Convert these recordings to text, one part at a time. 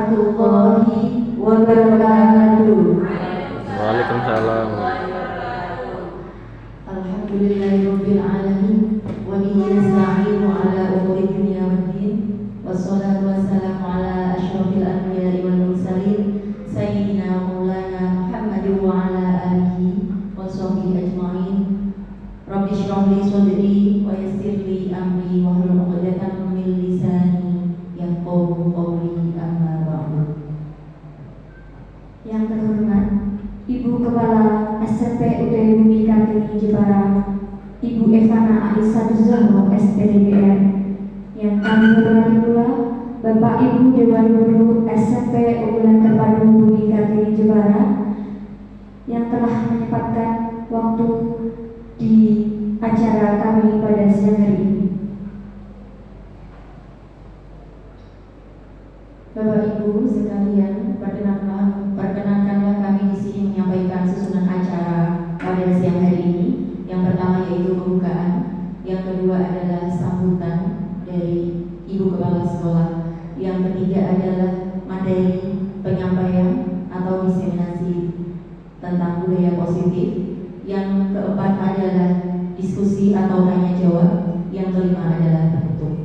warahmatullahi wabarakatuh. Waalaikumsalam. Alhamdulillahirabbil alamin wa bihi nasta'inu ala umuri dunya waddin. Wassalatu wassalamu ala asyrofil anbiya'i wal mursalin sayyidina maulana Muhammadin wa ala alihi wa sahbihi ajma'in. Rabbi shrah li sadri wa yassir li amri wa hlul 'uqdatam min lisani yafqahu qawli, amma ba'du. Yang terhormat Ibu Kepala SMP UT Bumi Kartini Jepara, Ibu Evana Aisyah Zahro SPDPR. Yang kami hormati pula Bapak Ibu Dewan Guru SMP Unggulan Terpadu Bumi Kartini Jepara yang telah menyempatkan waktu di acara kami pada siang hari ini. Bapak Ibu sekalian, perkenankanlah kami di sini menyampaikan susunan acara pada siang hari ini. Yang pertama yaitu pembukaan, yang kedua adalah sambutan dari Ibu Kepala Sekolah, yang ketiga adalah materi penyampaian atau diseminasi tentang budaya positif, yang keempat adalah diskusi atau tanya jawab, yang kelima adalah penutup.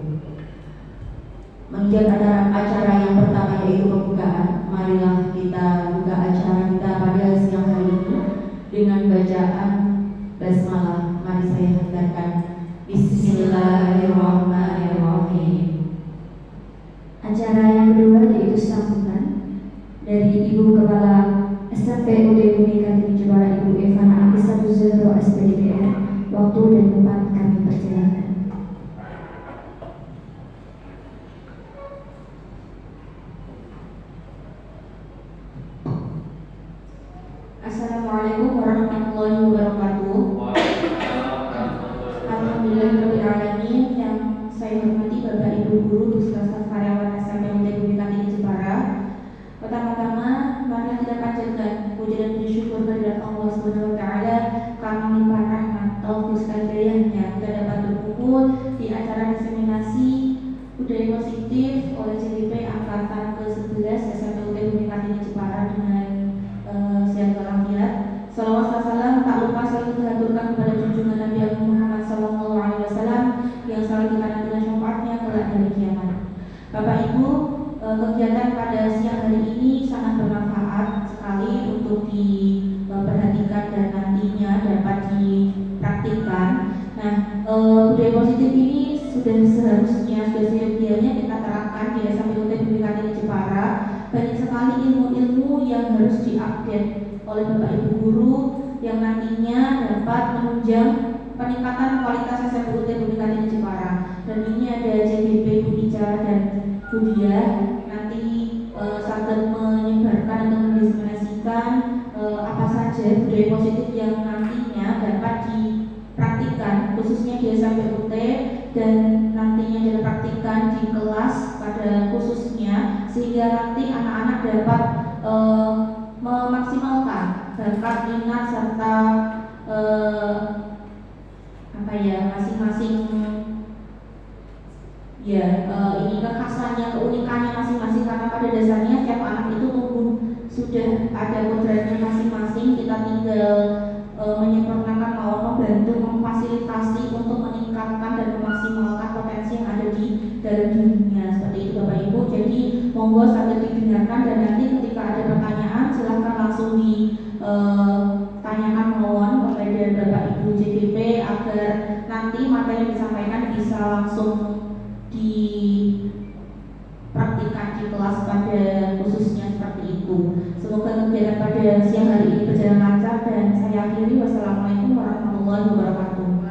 Menginjak acara yang pertama yaitu pembukaan, marilah kita buka acara kita pada siang hari ini dengan bacaan basmalah. Mari saya hentarkan Bismillahirrahmanirrahim. Acara yang kedua yaitu sambutan dari Ibu Kepala SMP UT Bumi Kartini Jepara, Ibu Evana Aisyah Zahro SPDPR. Waktu dan tempat kami persilakan. Assalamualaikum warahmatullahi wabarakatuh. Alhamdulillahirabbil alamin. Yang saya hormati Bapak Ibu guru beserta karyawan SMP UT Bumi Kartini Jepara. Pertama-tama mari kita panjatkan puji dan puji syukur kehadirat Allah Subhanahu wa taala karena limpahan rahmat taufik dan hidayahnya kita dapat berkumpul di acara diseminasi budaya positif oleh CDP angkatan ke-11 SMP UT Bumi Kartini Jepara dengan siang akhirat. Salawat salam tak lupa selalu kita haturkan kepada junjungan Nabi Agung Muhammad SAW yang selalu kita nantikan syafaatnya kelak hari kiamat. Bapak Ibu, kegiatan pada siang hari ini sangat bermanfaat sekali untuk diperhatikan dan nantinya dapat dipraktikkan. Nah, budaya positif ini sudah seyogianya kita terapkan di SMP UT Bumi Kartini Jepara. Banyak sekali ilmu-ilmu yang harus diupdate oleh Bapak Ibu guru yang nantinya dapat menunjang peningkatan kualitas SMP UT Bumi Kartini Jepara. Dan ini ada JBP Budaya dan Budaya nanti sangat menyebarkan atau mendiseminasikan apa saja budaya positif yang nantinya dapat dipraktikkan khususnya di SMP UT dan nantinya dipraktikkan di kelas pada khususnya, sehingga nanti anak-anak dapat memaksimalkan bakat minat serta masing-masing ini kekhasannya, keunikannya masing-masing, karena pada dasarnya setiap anak itu sudah ada kodratnya masing-masing. Kita tinggal menyempurnakan, mau membantu, memfasilitasi untuk meningkatkan dan memaksimalkan potensi yang ada di dalam dirinya. Seperti itu Bapak Ibu. Jadi monggo sambil didengarkan dan nanti ketika ada pertanyaan silahkan langsung ditanyakan mohon kepada Bapak Ibu JDP agar nanti materi yang disampaikan bisa langsung dipraktikkan di kelas pada khususnya seperti itu. Semoga kegiatan pada siang hari ini berjalan lancar dan saya akhiri. Wassalamualaikum warahmatullahi wabarakatuh.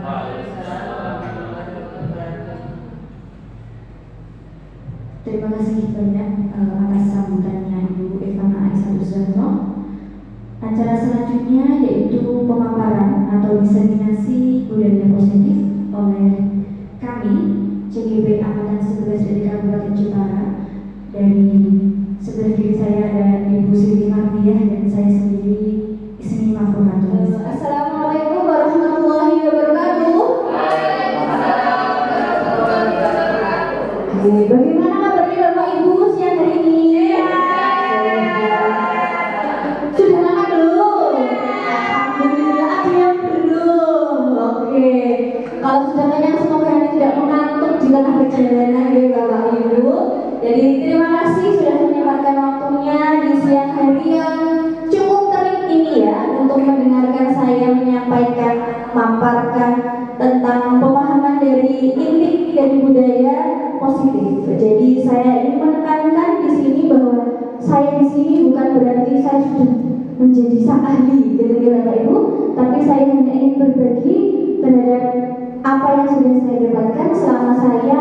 Terima kasih banyak atas sambutannya Ibu Evana Aisyah Zahro. Acara selanjutnya yaitu pemaparan atau diseminasi budaya positif oleh kami CGB Angkatan 11 dari Kabupaten Jepara. Dari sebelah kiri saya ada Ibu Siti Mardiah dan saya sendiri Ismi Mafruhatul. Assalamualaikum warahmatullahi wabarakatuh. Bagaimana kabarnya Bapak Ibu siang hari ini? perjalanan ya Bapak Ibu. Jadi terima kasih sudah menyempatkan waktunya di siang hari yang cukup terik ini ya untuk mendengarkan saya menyampaikan, memaparkan tentang pemahaman dari inti dari budaya positif. Jadi saya ingin menekankan di sini bahwa saya di sini bukan berarti saya sudah menjadi sang ahli gitu ya Bapak Ibu, tapi saya hanya ingin berbagi terhadap apa yang sudah saya dapatkan selama saya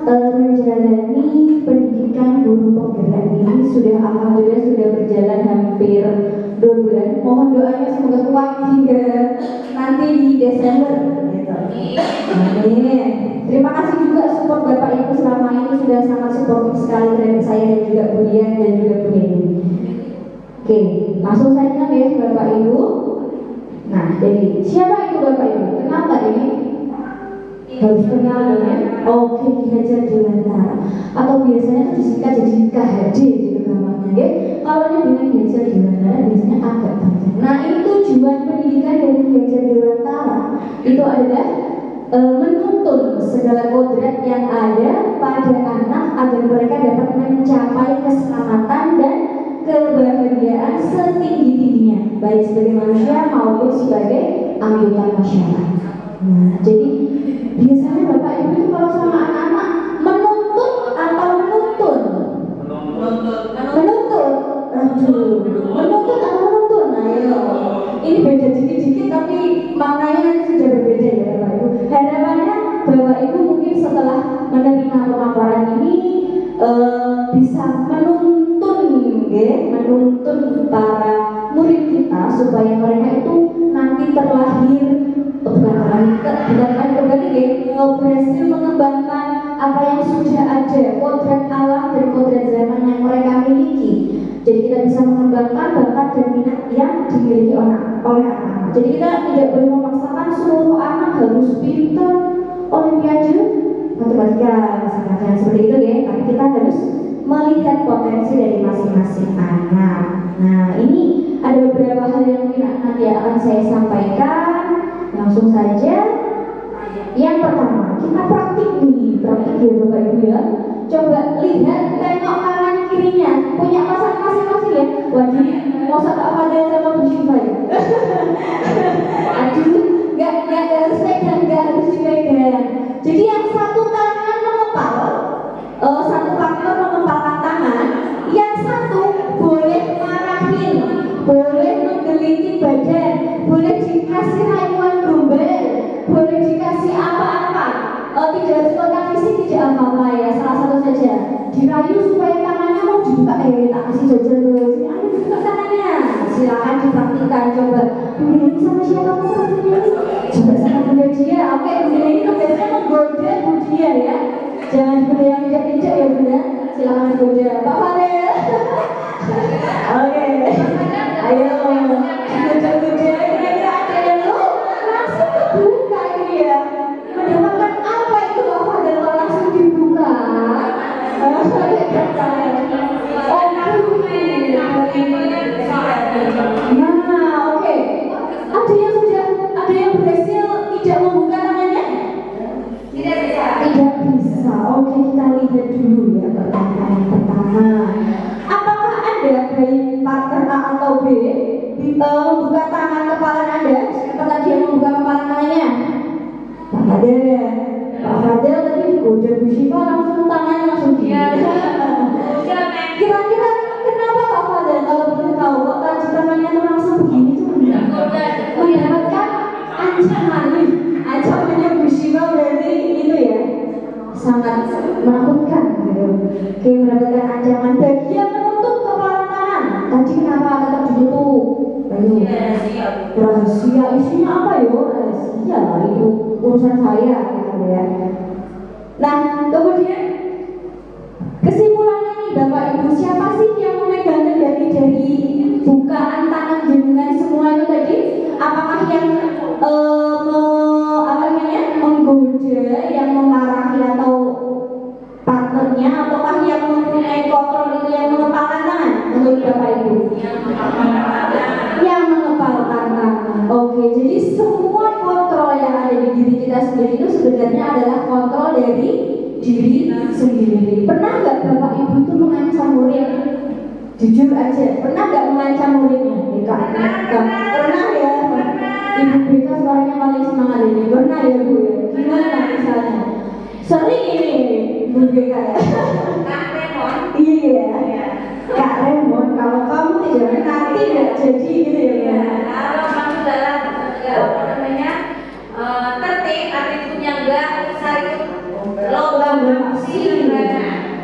menjalani pendidikan guru penggerak ini. Alhamdulillah sudah berjalan hampir 2 bulan. Mohon doanya semoga kuat hingga nanti di Desember gitu. Amin. Terima kasih juga support Bapak Ibu selama ini sudah sangat support sekali terhadap saya dan juga Bu Dian dan juga Bu Heni. Oke, langsung saja ya Bapak Ibu. Nah, jadi siapa itu Bapak Ibu? Kenal nggak ini? Harus kenal dong ya. Oke, Ki Hajar Dewantara atau biasanya itu disingkat jadi KHD gitu gampangnya ya. Kalau ini dengan Ki Hajar Dewantara biasanya agak panjang. Nah, itu tujuan pendidikan dari Ki Hajar Dewantara itu adalah menuntun segala kodrat yang ada pada anak agar mereka dapat mencapai keselamatan dan kebahagiaan setinggi-tingginya, baik sebagai manusia maupun sebagai anggota masyarakat. Nah, jadi biasanya Bapak Ibu itu kalau sama anak-anak menuntut atau menuntun? Menuntut. Aduh, menuntut atau menuntun? Ayo, ini beda dikit-dikit tapi maknanya sudah berbeda ya Bapak Ibu. Harapannya Bapak Ibu mungkin setelah menerima pemaparan ini bisa menuntun para murid kita supaya mereka itu nanti berhasil berhasil mengembangkan apa yang sudah ada, kodrat alam dan kodrat zaman yang mereka miliki. Jadi kita bisa mengembangkan bakat dan minat yang dimiliki oleh anak-anak. Jadi kita tidak boleh memaksakan seluruh anak harus pintar olimpiade matematika misalnya seperti itu ya, tapi kita harus melihat potensi dari masing-masing anak. Nah, ini ada beberapa hal yang mungkin nanti akan saya sampaikan. Langsung saja. Yang pertama, kita praktik ya Bapak Ibu ya. Coba lihat, tengok kanan kirinya. Punya pasangan masing-masing ya. Waduh, mau tak Fadel sama Bu Syifa ya. Aduh, nggak harus pegang, nggak harus dipegang. Jadi yang satu tangan mengepal, satu faktor mengepalkan tangan, yang satu boleh marahin, boleh menggeliti badan, boleh dikasih rayuan gombal, boleh dikasih apa-apa. Tidak harus kontak fisik, tidak apa-apa ya. Salah satu saja dirayu supaya tangannya mau dibuka. Tak kasih jajan dulu. Ayo buka tangannya. Silakan dipraktikkan. Coba Bunda ini sama siapa praktiknya? Coba sama Bunda Dia. Oke, Bunda ini kan biasanya menggoda Bu Dia ya. Jangan Bunda yang tidak ya Bunda. Silakan digoda Pak Fadel. Oke, ayo goda-goda. Kira-kira ada yang langsung kebuka ini ya. Mendapatkan apa itu Pak Fadel kalau langsung dibuka? Nah, oke. Ada yang berhasil tidak membuka tangannya? Tidak bisa. Oke, kita lihat dulu ya pertanyaan pertama. Apakah Anda baik partner A atau B membuka tangan kepala Anda? Siapa tadi yang membuka kepala tangannya? Pak Fadel tadi digoda Bu Syifa langsung tangannya langsung Kira-kira kenapa Pak Fadel kalau boleh tahu kok tadi tangannya tuh langsung begini tuh mendapatkan ancamannya Bu Syifa berarti itu ya sangat menakutkan gitu. Oke, mendapatkan ancaman bagi yang menutup kepala tangan. Tadi kenapa tetap ditutup? Rahasia, isinya apa ya? Rahasia lah itu urusan saya gitu ya. Nah, kemudian kesimpulannya nih Bapak Ibu, siapa sih yang memegang dari bukaan tangan jenengan semua itu tadi? Apakah yang menggoda, yang memarahi atau partnernya, ataukah yang mempunyai kontrol itu yang mengepalkan tangan? Menurut Bapak Ibu? Yang mengepalkan tangan. Oke, jadi semua kontrol yang ada di diri kita sendiri itu sebenarnya adalah kontrol dari diri sendiri. Pernah nggak bapak ibu itu mengancam murid? Jujur aja, pernah nggak mengancam muridnya? Pernah ya. Ibu kita suaranya paling semangat ini. Pernah ya bu ya? Gimana misalnya? Sering ini Bu BK ya. Kak Remon. Iya. Kak Remon, kalau kamu tidak nanti nggak jadi gitu ya. Kalau kamu dalam apa namanya tertib, atributnya enggak usah ikut lomba bersih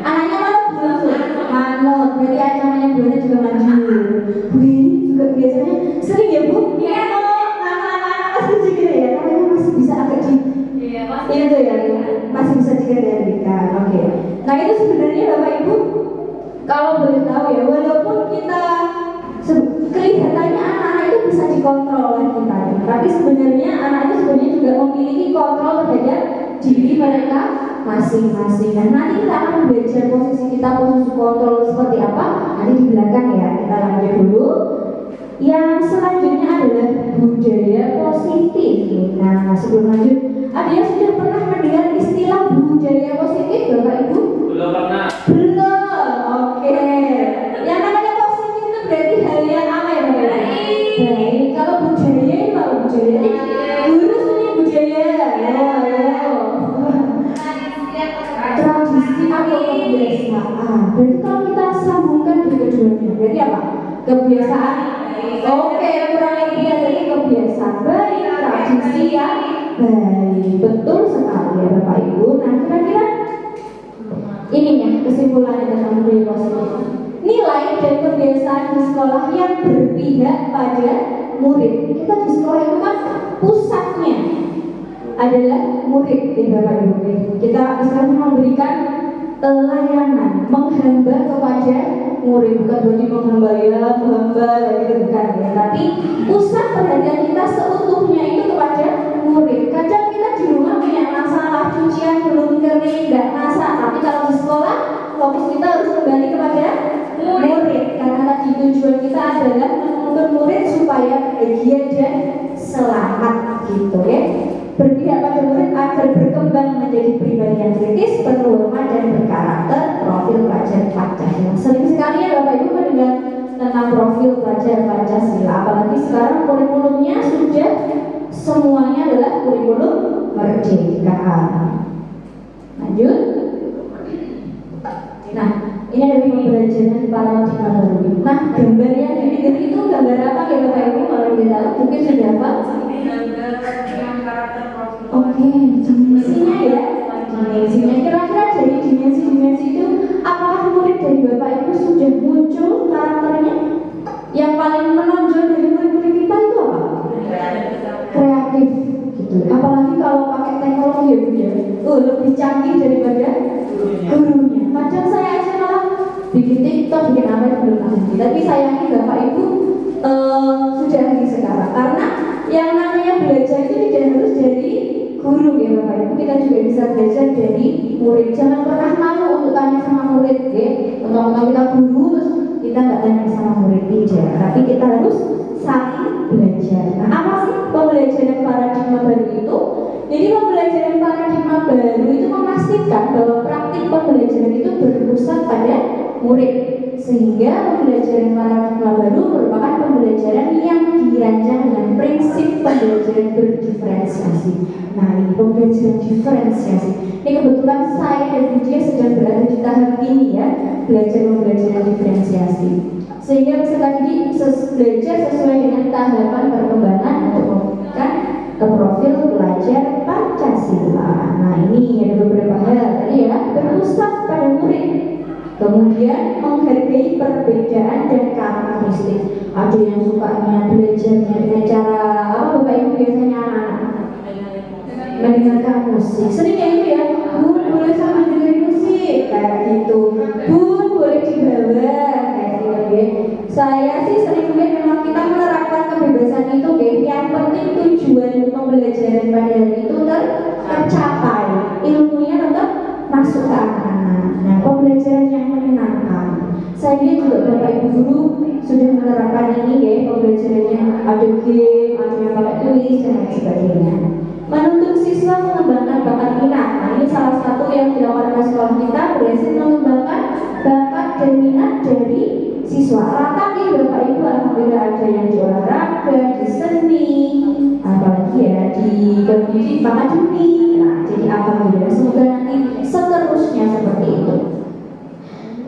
Anaknya malah langsung manut, berarti ancamannya bulannya juga maju. Bu ini juga biasanya sering ya bu? Iya. Anak-anak masih gitu ya, karena masih bisa agak di Iya, Mas. itu ya, masih bisa dikendalikan. Oke. Nah itu sebenarnya bapak ibu, kalau boleh tahu ya, walaupun kita kelihatannya anak-anak itu bisa dikontrol oleh kita, tapi sebenarnya anak itu sebenarnya juga memiliki kontrol terhadap diri mereka masing-masing. Dan nanti kita akan belajar posisi kita, posisi kontrol seperti apa nanti di belakang ya. Kita lanjut dulu. Yang selanjutnya adalah budaya positif. Nah sebelum lanjut, ada yang sudah pernah mendengar istilah budaya positif Bapak Ibu? Belum pernah. Belum. Oke. Yang namanya positif itu berarti hal yang apa ya Bapak Ibu? Baik. Kalau budaya itu apa budaya? Lurus ini budaya. Tradisi atau kebiasaan. Berarti kalau kita sambungkan di keduanya, berarti apa? Kebiasaan. Oke, kurang lebih dari kebiasaan baik, tradisi yang baik. Betul sekali ya Bapak Ibu. Nah kira-kira ininya kesimpulannya tentang budaya positif. Nilai dan kebiasaan di sekolah yang berpihak pada murid. Kita di sekolah itu kan pusatnya adalah murid ya Bapak Ibu. Kita istilahnya memberikan layanan, menghamba kepada murid, bukan berarti menghamba gitu bukan ya, tapi pusat perhatian kita seutuhnya itu kepada murid. Kadang kita di rumah punya masalah, cucian belum kering, nggak masak, tapi kalau di sekolah fokus kita harus kembali kepada murid, karena tadi tujuan kita adalah menuntun murid supaya bahagia dan selamat gitu ya. Berpihak pada murid agar berkembang menjadi pribadi yang kritis, bernorma dan berkarakter. Profil pelajar Pancasila. Sering sekali ya Bapak Ibu mendengar tentang profil pelajar Pancasila. Apalagi sekarang kurikulumnya sudah semuanya adalah kurikulum merdeka. Lanjut. Nah, ini ada pembelajaran paradigma baru. Nah, gambar yang gini-gini itu gambar apa ya Bapak Ibu? Kalau kita tahu mungkin sudah apa? Oke, dimensinya ya. Dimensinya kira-kira dari dimensi-dimensi itu apakah murid dari Bapak Ibu sudah muncul karakternya? Yang paling menonjol dari murid-murid kita itu apa? Kreatif gitu. Apalagi kalau pakai teknologi ya, lebih canggih daripada gurunya. Kadang saya aja malah bikin TikTok, bikin apa itu belum ahli. Tapi sayangnya Bapak Ibu sudah ahli sekarang. Karena yang namanya belajar itu tidak harus dari guru ya Bapak Ibu, kita juga bisa belajar dari murid. Jangan pernah malu untuk tanya sama murid ya. Untuk kita guru terus kita nggak tanya sama murid, tidak. Tapi kita harus saling belajar. Nah, apa sih pembelajaran paradigma baru itu? Jadi pembelajaran paradigma baru itu memastikan bahwa praktik pembelajaran itu berpusat pada murid, sehingga pembelajaran paradigma baru merupakan pembelajaran yang dirancang dengan prinsip pembelajaran berdiferensiasi. Nah, ini pembelajaran diferensiasi. Ini kebetulan saya dan dia sedang berada di tahap ini ya, belajar pembelajaran diferensiasi. Sehingga bisa tadi belajar sesuai dengan tahapan perkembangan untuk memberikan profil pelajar Pancasila. Nah, ini ada beberapa hal tadi ya, berpusat pada murid. Kemudian menghargai perbedaan dan karakteristik. Ada yang sukanya belajarnya dengan cara apa Bapak Ibu biasanya anak-anak? Mendengarkan musik. Seringnya itu ya, Bun boleh sambil dengerin musik kayak gitu. Bun boleh dibawa kayak gitu ya. Saya sih sering melihat memang kita menerapkan kebebasan itu ya. Yang penting tujuan pembelajaran pada hari itu tercapai, ilmunya tetap masuk ke anak-anak. Nah, pembelajaran yang menyenangkan. Saya lihat juga Bapak Ibu guru sudah menerapkan ini ya, pembelajarannya ada game, ada yang pakai tulis dan lain sebagainya. Menuntun siswa mengembangkan bakat minat. Nah, ini salah satu yang dilakukan oleh sekolah kita dan minat dari siswa. Rata nih Bapak Ibu, alhamdulillah ada yang di olahraga, di seni, apalagi ya di pendidikan akademik. Nah, jadi alhamdulillah semoga nanti seterusnya seperti itu.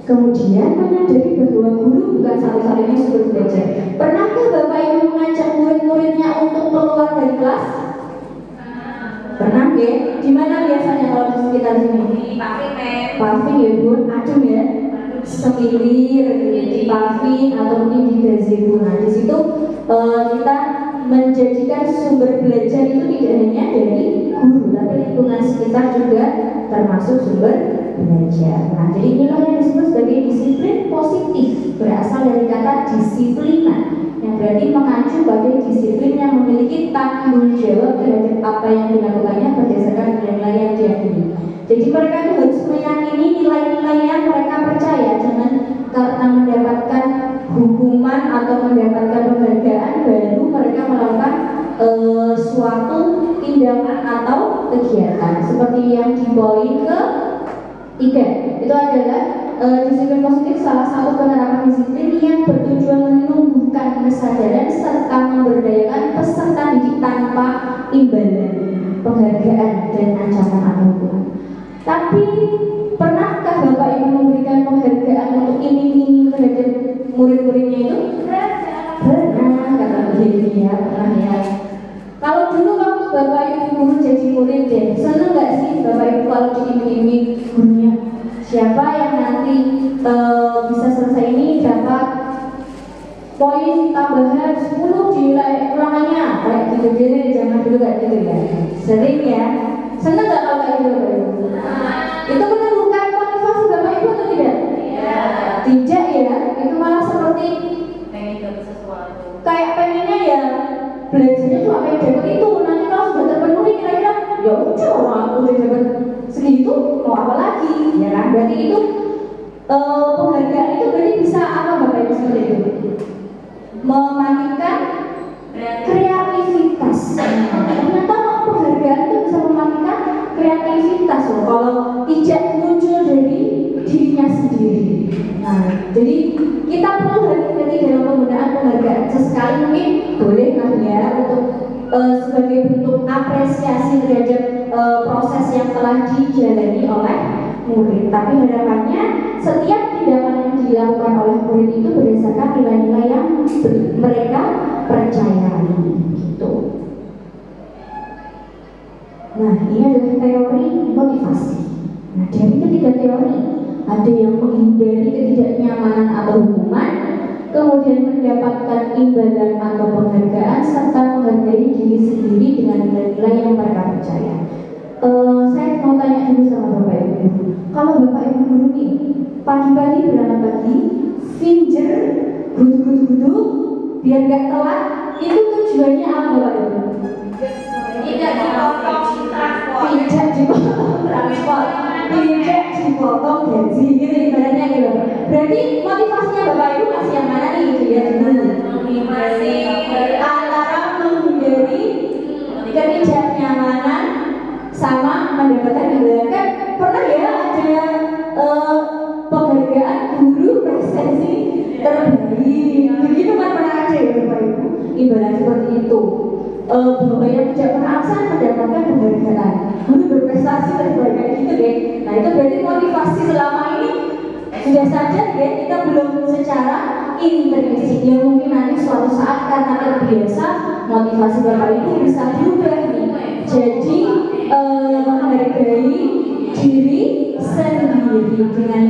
Kemudian menyadari bahwa guru bukan satu-satunya sumber belajar. Pernahkah Bapak Ibu mengajak murid-muridnya untuk keluar dari kelas? Pernah ya? Di mana biasanya kalau di sekitar sini? Di paving, men. Paving ya Bun, aduh ya. Semilir di paving atau mungkin di gazebo. Nah di situ kita menjadikan sumber belajar itu tidak hanya dari guru, tapi lingkungan sekitar juga termasuk sumber belajar. Nah jadi inilah yang disebut sebagai disiplin positif, berasal dari kata disiplina, yang berarti mengacu pada disiplin yang memiliki tanggung jawab terhadap apa yang dilakukannya berdasarkan nilai-nilai yang diakini. Jadi mereka itu harus meyakini nilai-nilai yang mereka percaya, jangan karena mendapatkan hukuman atau mendapatkan penghargaan baru mereka melakukan suatu tindakan atau kegiatan. Seperti yang di poin ke-3 itu adalah disiplin positif, salah satu penerapan disiplin yang bertujuan menumbuhkan kesadaran serta memberdayakan peserta didik tanpa imbalan, penghargaan dan ancaman atau hukuman. Tapi pernahkah Bapak Ibu memberikan penghargaan untuk iming-iming terhadap murid-muridnya itu? Pernah, kata begini ya, pernah ya. Kalau dulu waktu Bapak Ibu guru jadi murid deh, seneng nggak sih Bapak Ibu kalau diiming-iming gurunya? Siapa yang nanti bisa selesai ini dapat poin tambahan 10 di nilai ulangannya, kayak gitu deh, zaman dulu kayak gitu ya. Sering ya. Seneng nggak kalau kayak gitu Bapak Ibu? Itu menumbuhkan motivasi Bapak Ibu atau tidak? Tidak ya. Itu malah seperti Pengen dapat sesuatu. kayak pengennya ya belajarnya tuh apa yang dapat itu. Nanti kalau sudah terpenuhi kira-kira ya udah orang aku udah dapat segitu mau apa lagi ya kan? Berarti itu penghargaan itu berarti bisa apa Bapak Ibu seperti itu? Mematikan kreativitas. Ternyata penghargaan itu bisa mematikan kreativitas loh kalau tidak muncul dari dirinya sendiri. Nah, jadi kita perlu hati-hati dalam penggunaan penghargaan. Sesekali mungkin boleh lah ya untuk sebagai bentuk apresiasi terhadap proses yang telah dijalani oleh murid. Tapi harapannya setiap tindakan yang dilakukan oleh murid itu berdasarkan nilai-nilai yang mereka percayai. Gitu. Nah, ini adalah teori motivasi. Nah, dari ketiga teori ada yang menghindari ketidaknyamanan atau hukuman, kemudian mendapatkan imbalan atau penghargaan, serta menghargai diri sendiri dengan nilai-nilai yang mereka percaya. Saya mau tanya dulu sama Bapak Ibu. Kalau Bapak Ibu guru nih, pagi-pagi berangkat pagi, finger, gudu-gudu, biar gak telat, itu tujuannya apa Bapak Ibu? Tidak dipotong transport. Tidak dipotong transport, tidak dipotong gaji, gitu ibaratnya gitu. Berarti motivasinya Bapak Ibu masih yang mana nih? Dilihat dulu. Masih Antara menghindari ketidaknyamanan sama mendapatkan imbalan. Kan pernah ya ada penghargaan guru prestasi terbaik, begitu kan pernah ada ya Bapak Ibu imbalan seperti itu. Bapak yang tidak pernah absen mendapatkan penghargaan guru berprestasi terbaik kayak gitu deh. Nah itu berarti motivasi selama ini sudah saja ya kita belum secara intrinsik. Ya mungkin nanti suatu saat karena terbiasa motivasi Bapak Ibu bisa berubah nih jadi menghargai diri sendiri dengan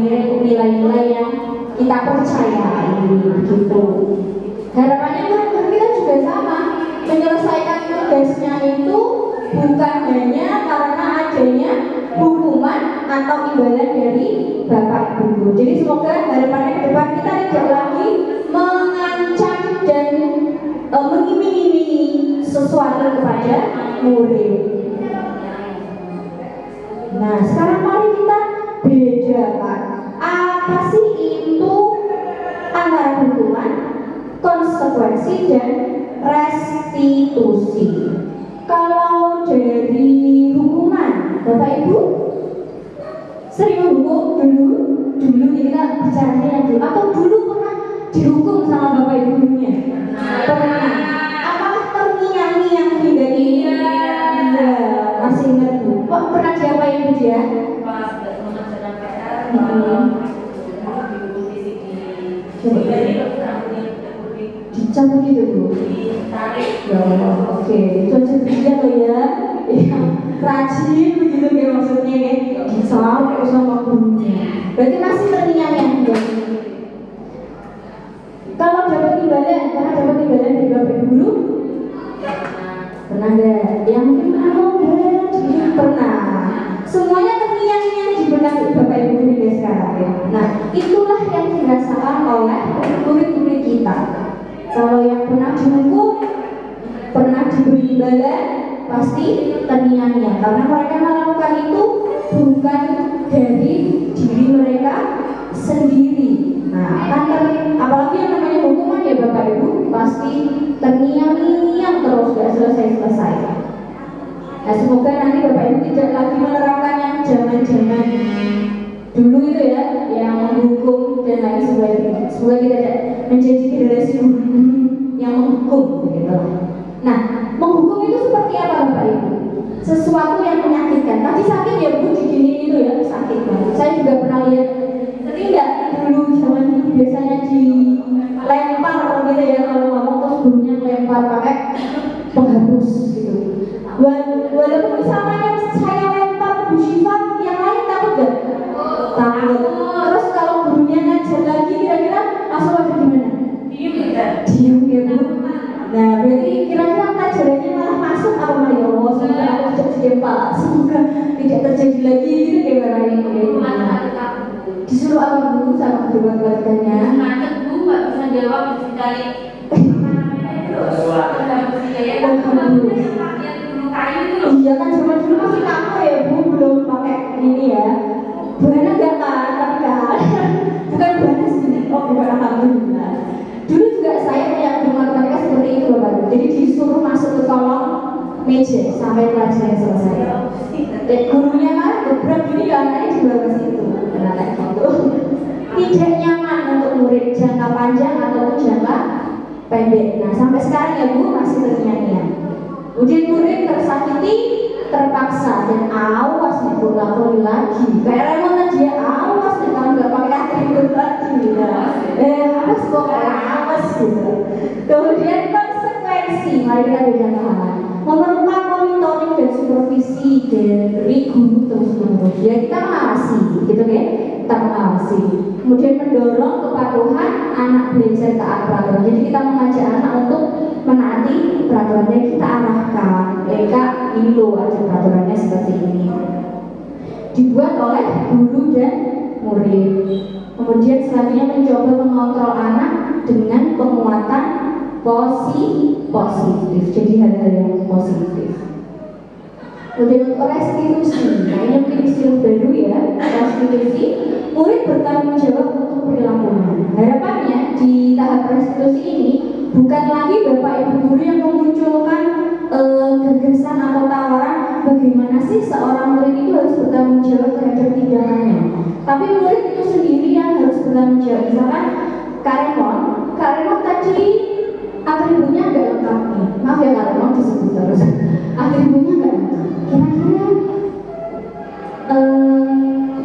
nilai-nilai yang kita percayai gitu. Harapannya guru kita juga sama, menyelesaikan tugasnya itu bukan hanya karena adanya hukuman atau imbalan dari Bapak Ibu. Jadi semoga harapannya ke depan kita tidak lagi mengancam dan mengiming-imingi sesuatu kepada murid. Nah, sekarang mari kita bedakan apa sih itu antara hukuman, konsekuensi, dan restitusi. Kalau dari hukuman, Bapak Ibu sering menghukum dulu kita bicaranya yang dulu, atau dulu pernah dihukum sama bapak ibu gurunya? Pernah. Apakah terngiang-ngiang hingga ini? Iya, masih ingat Bu. Kok pernah diapain Bu dia? Pas mengerjakan PR, diikuti jadi dicabut gitu Bu. ditarik. Ya Allah, oke, itu aja dia loh ya. Iya, rajin begitu kayak maksudnya ya. Dicabut sama gurunya. Berarti masih terngiang-ngiang hingga ini. Kalau dapat imbalan, karena dapat imbalan dari bapak ibu guru, pernah nggak? Yang mungkin pernah. Semuanya terngiang-ngiang di benak bapak ibu guru hingga sekarang ya. Nah, itulah yang dirasakan oleh murid-murid kita. Kalau yang pernah dihukum, pernah diberi imbalan, pasti terngiang-ngiang karena mereka melakukan itu bukan dari diri mereka sendiri. Nah, kan apalagi yang namanya hukuman ya Bapak Ibu pasti terngiang-ngiang terus gak selesai-selesai. Nah, semoga nanti Bapak Ibu tidak lagi menerapkan yang zaman-zaman dulu itu ya, yang menghukum dan lain sebagainya. Semoga kita tidak menjadi generasi guru yang menghukum gitu. Nah, menghukum itu seperti apa Bapak Ibu? Sesuatu yang menyakitkan. Tadi sakit ya Bu, diginiin itu ya, sakit banget. Saya juga pernah lihat. Sering nggak dulu zaman dulu biasanya dilempar gitu ya, kalau ngomong terus gurunya lempar pakai penghapus gitu. Walaupun misalnya saya lempar Bu Syifa, yang lain takut gak? Takut. Terus kalau gurunya ngajar lagi kira-kira langsung ada gimana? Diam ya Bu. Nah, berarti kira-kira pelajarannya malah masuk apa malah ya Allah, semoga aku tidak dilempar, semoga tidak terjadi lagi gitu kayak barangnya. Disuruh apa Bu sama guru-gurunya? Macet Bu, nggak bisa jawab, dicari Iya kan zaman dulu masih kaku ya Bu, belum pakai ini ya. Buana enggak kan, tapi kan bukan buana sih. Oh bukan, alhamdulillah. Dulu juga saya punya guru matematika seperti itu Bapak. Jadi disuruh masuk ke kolom meja sampai pelajaran selesai. Dan gurunya kan gebrak gini kan, anaknya di bawah situ. Nah kayak gitu. Tidak nyaman untuk murid jangka panjang ataupun jangka pendek. Nah sampai sekarang ya Bu masih terngiang-ngiang. Kemudian murid tersakiti, terpaksa dan awas nih ulang lagi. Kayak Raymond tadi ya, awas nih kalau nggak pakai atribut lagi. Awas kok awas gitu. Kemudian konsekuensi, mari kita bedakan. Memerlukan monitoring dan supervisi dari guru terus-menerus. Ya kita mengawasi, gitu ya. Kita mengawasi. Kemudian mendorong kepatuhan anak belajar taat peraturan. Jadi kita mengajak anak untuk menaati peraturannya, kita arahkan. Mereka ini loh ada peraturannya seperti ini. Dibuat oleh guru dan murid. Kemudian selanjutnya mencoba mengontrol anak dengan penguatan positif. Jadi hal-hal yang positif. Kemudian untuk restitusi, nah ini mungkin istilah baru ya, restitusi. Murid bertanggung jawab untuk perilakunya. Harapannya di tahap restitusi ini bukan lagi Bapak Ibu guru yang memunculkan gagasan atau tawaran bagaimana sih seorang murid itu harus bertanggung jawab terhadap tindakannya. Tapi murid itu sendiri yang harus bertanggung jawab. Misalkan Kak Remon tadi atributnya nggak lengkap nih. Maaf ya Kak Remon disebut terus. Atributnya nggak lengkap. Kira-kira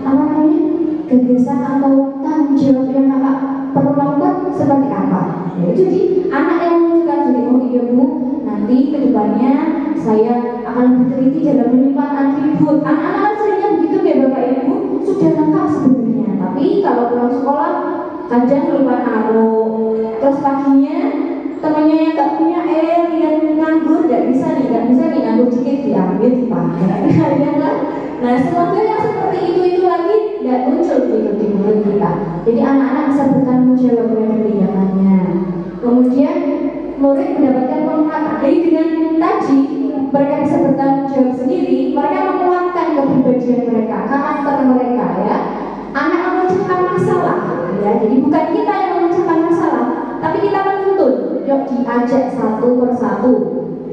apa namanya? Gagasan atau tanggung jawab yang kakak perlu lakukan seperti apa? Ya, jadi anak yang menunjukkan jadi oh iya Bu, nanti kedepannya saya akan lebih teliti dalam menyimpan atribut. Anak-anak seringnya begitu ya Bapak Ibu, sudah lengkap sebenarnya. Tapi kalau pulang sekolah kadang lupa naruh. Terus paginya temannya yang nggak punya lihat nganggur, nggak bisa nih nganggur dikit diambil dipakai. Nah semoga yang seperti itu lagi nggak muncul di murid kita. Jadi anak-anak bisa bertanggung jawab terhadap tindakannya. Kemudian murid mendapatkan penguatan. Jadi dengan tadi mereka bisa bertanggung jawab sendiri, mereka menguatkan kepribadian mereka, karakter mereka ya. Anak memecahkan masalah ya. Jadi bukan kita yang memecahkan masalah, tapi kita menuntun. Yuk diajak satu persatu.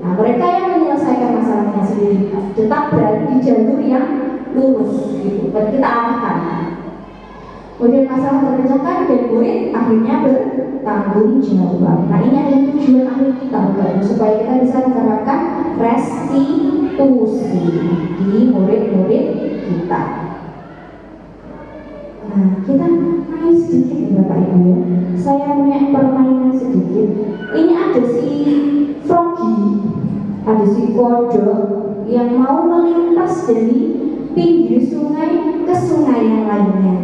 Nah mereka yang menyelesaikan masalahnya sendiri, tetap berada di jalur yang lurus gitu. Dan kita arahkan. Kemudian masalah terpecahkan dan murid akhirnya bertanggung jawab. Nah ini adalah tujuan akhir kita Bapak Ibu, supaya kita bisa menerapkan restitusi di murid-murid kita. Nah kita main sedikit ya Bapak Ibu ya. Saya punya permainan sedikit. Ini ada si Froggy, ada si kodok yang mau melintas dari pinggir sungai ke sungai yang lainnya.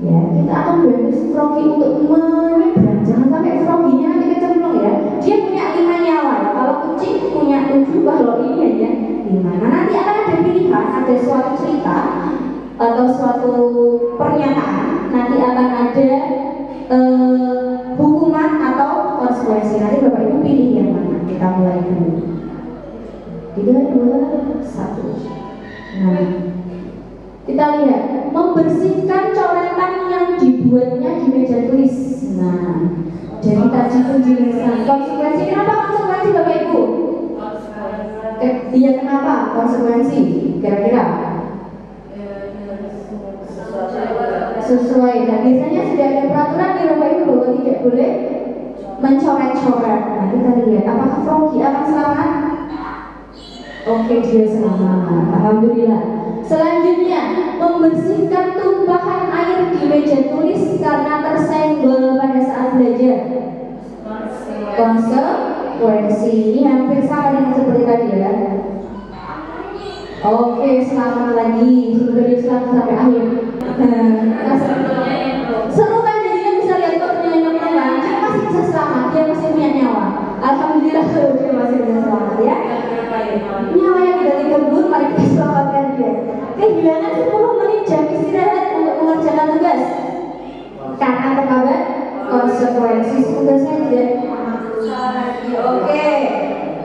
Ya, kita akan bantu si Froggy untuk menyeberang. Jangan sampai Froggy-nya nanti kecemplung ya. Dia punya 5 nyawa. Kalau kucing punya 7, kalau ini hanya 5. Nah, nanti akan ada pilihan, ada suatu cerita atau suatu pernyataan. Nanti akan ada hukuman atau konsekuensi. Nanti Bapak Ibu pilih yang mana. Kita mulai dulu. 3, 2, 1. Nah, kita lihat membersihkan coretan yang dibuatnya di meja tulis. Nah, jadi tadi penjelasan konsekuensi. Kenapa konsekuensi Bapak Ibu? Iya kenapa konsekuensi? Kira-kira? Sesuai. Dan biasanya sudah ada peraturan di Bapak Ibu bahwa tidak boleh mencoret-coret. Nah, kita lihat apakah Froggy akan selamat? Oke, dia selamat. Alhamdulillah. Selanjutnya, membersihkan tumpahan air di meja tulis karena tersenggol pada saat belajar. Konsekuensi. Ini hampir sama dengan seperti tadi ya. Oke, selamat lagi. Semoga dia selamat sampai akhir. Seru kan jadinya bisa lihat kok dengan teman-teman. Dia masih bisa selamat, dia masih punya nyawa. Alhamdulillah dia masih bisa selamat ya. Nyawa yang tidak dikebut, mari kita selamatkan dia. Kehilangan 10 menit jam istirahat untuk mengerjakan tugas karena terlambat konsekuensi. Semoga saya tidak oke.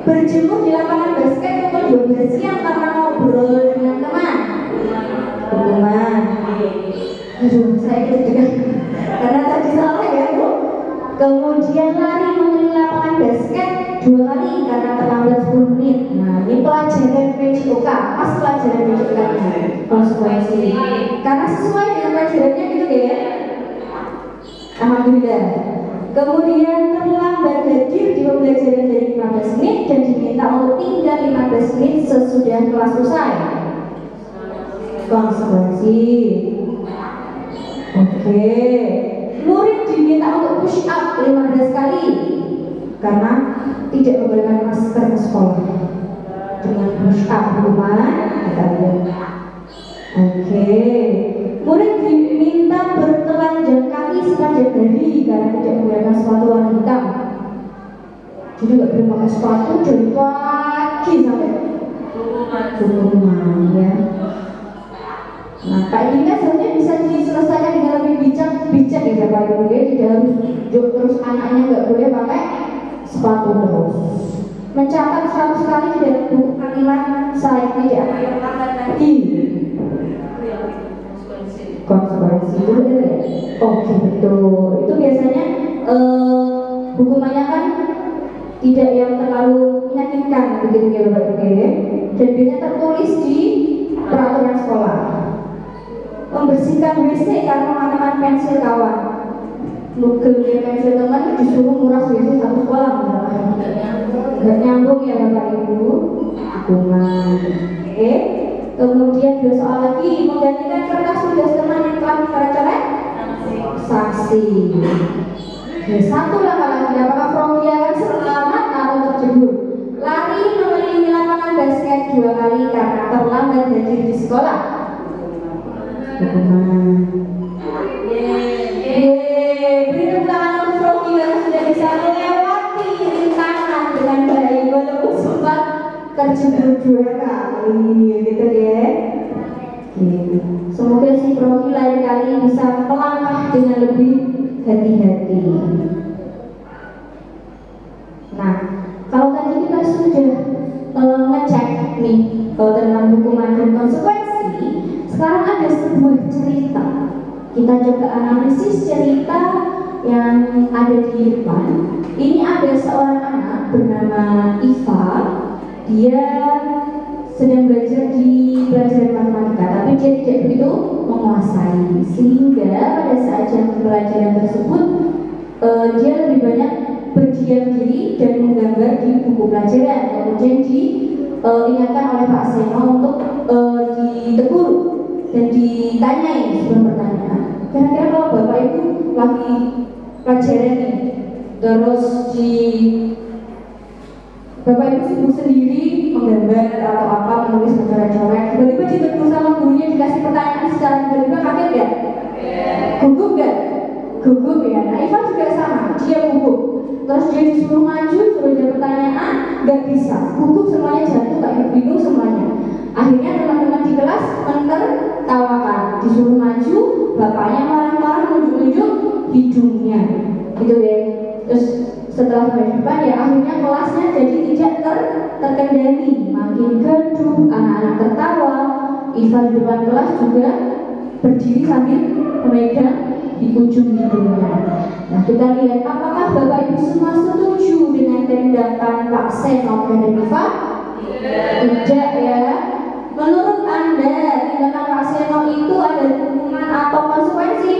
Berjemur di lapangan basket pukul 12 siang karena ngobrol dengan teman. Hukuman. Aduh, saya deg-degan karena tadi salah ya Bu. Kemudian lari mengelilingi lapangan basket 2 kali karena terlambat 10 menit. Nah, ini pelajaran PJOK, pas pelajaran PJOK konsekuensi. Karena sesuai dengan pelajarannya gitu ya. Alhamdulillah. Kemudian terlambat hadir di pembelajaran dari 15 menit dan diminta untuk tinggal 15 menit sesudah kelas selesai. Konsekuensi. Oke. Murid diminta untuk push up 15 kali karena tidak menggunakan masker ke sekolah. Dengan push up hukuman kita lihat. Oke. Murid diminta bertelanjang kaki sepanjang hari karena tidak menggunakan sepatu warna hitam. Jadi nggak boleh pakai sepatu dari pagi sampai hukuman ya. Nah, kayak gini kan sebenarnya bisa diselesaikan dengan lebih bijak ya Bapak Ibu. Tidak harus terus anaknya nggak boleh pakai sepatu terus. Mencatat 100 kali tidak butuh kalimat saya tidak akan terlambat lagi. Konsekuensi itu betul ya? Oke betul. Itu biasanya hukumannya kan tidak yang terlalu menyakitkan begitu ya Bapak Ibu ya. Dan biasanya tertulis di peraturan sekolah. Membersihkan WC karena menggunakan pensil kawan. Nugelnya pensil teman disuruh nguras WC satu sekolah misalnya. Nggak nyambung ya Bapak Ibu. Hukuman. Oke. Kemudian dua soal lagi, menggantikan kertas tugas teman yang telah dicoret-coret. Sanksi. Oke, satu langkah lagi. Apakah Froggy akan selamat atau terjebur? Lari mengelilingi lapangan basket 2 kali karena terlambat hadir di sekolah. Hukuman. Beri tepuk tangan untuk Froggy yang sudah bisa melewati rintangan dengan baik walaupun sempat terjebur 2 kali, gitu ya. Semoga si Froggy lain kali bisa melangkah dengan lebih hati-hati. Nah, kalau tadi kita sudah ngecek nih tentang hukuman dan konsekuensi, sekarang ada sebuah cerita. Kita coba analisis cerita yang ada di depan. Ini ada seorang anak bernama Iva. Dia sedang belajar di pelajaran matematika, tapi dia tidak begitu menguasai, sehingga pada saat jam pelajaran tersebut dia lebih banyak berdiam diri dan menggambar di buku pelajaran. Kemudian diingatkan oleh Pak Seno untuk ditegur dan ditanyai sebuah pertanyaan. Kira-kira kalau Bapak Ibu lagi pelajaran nih, terus Bapak Ibu sibuk sendiri menggambar atau apa, menulis mencoret-coret, tiba-tiba ditegur sama gurunya, dikasih pertanyaan secara tiba-tiba, kaget gak? Gugup gak? Gugup ya. Nah Iva juga sama, dia gugup. Terus dia disuruh maju, suruh dia pertanyaan, gak bisa, gugup semuanya, jatuh kayak bingung semuanya. Akhirnya teman-teman di kelas menertawakan, disuruh maju, bapaknya marah-marah nunjuk-nunjuk hidungnya, gitu ya. Terus setelah sampai depan ya akhirnya kelasnya jadi tidak terkendali, makin gaduh, anak-anak tertawa. Iva di depan kelas juga berdiri sambil memegang di ujung hidungnya. Nah kita lihat apakah Bapak Ibu semua setuju dengan tindakan Pak Seno dan Iva? Tidak ya. Menurut Anda tindakan Pak Seno itu ada hukuman atau konsekuensi?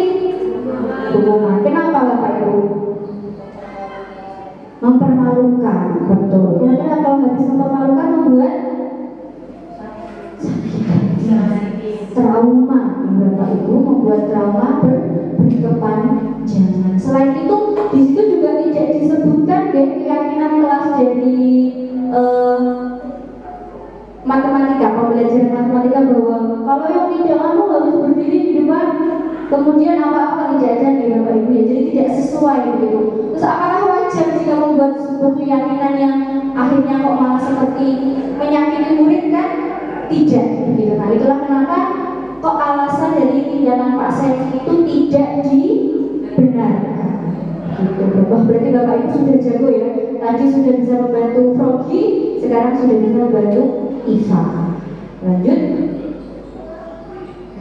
Hukuman. Kenapa Bapak Ibu? Mempermalukan, betul. Kira-kira kalau habis mempermalukan membuat trauma, Bapak Ibu, membuat trauma berkepanjangan. Selain itu, di situ juga tidak disebutkan keyakinan kelas dari matematika, pembelajaran matematika, bahwa kalau yang tidak mampu harus berdiri di depan, kemudian apa-apa tidak ada nih Bapak Ibu ya, jadi tidak sesuai begitu. Terus apakah wajar jika membuat sebuah keyakinan yang akhirnya kok malah seperti menyakiti murid kan? Tidak begitu. Nah itulah kenapa kok alasan dari tindakan Pak Seno itu tidak dibenarkan gitu. Wah berarti Bapak Ibu sudah jago ya, tadi sudah bisa membantu Frogi, sekarang sudah bisa membantu Iva. Lanjut.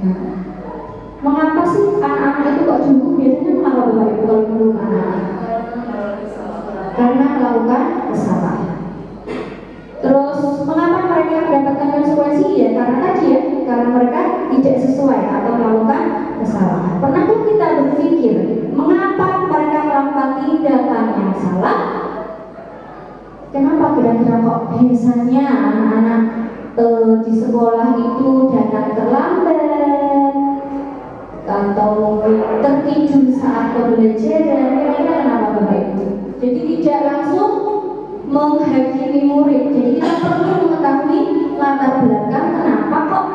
Nah, mengapa sih anak-anak itu kok jungkuk? Biasanya mengapa Bapak Ibu kalau belum anak? Karena melakukan kesalahan. Terus mengapa mereka mendapatkan konsekuensi? Ya karena tadi ya, karena mereka tidak sesuai atau melakukan kesalahan. Pernahkah kita berpikir mengapa mereka melakukan tindakan yang salah? Kenapa kira-kira kok biasanya anak-anak di sekolah itu datang terlambat atau tertidur saat pembelajaran? Kira-kira kenapa Bapak Ibu? Jadi tidak langsung menghakimi murid. Jadi kita perlu mengetahui latar belakang kenapa kok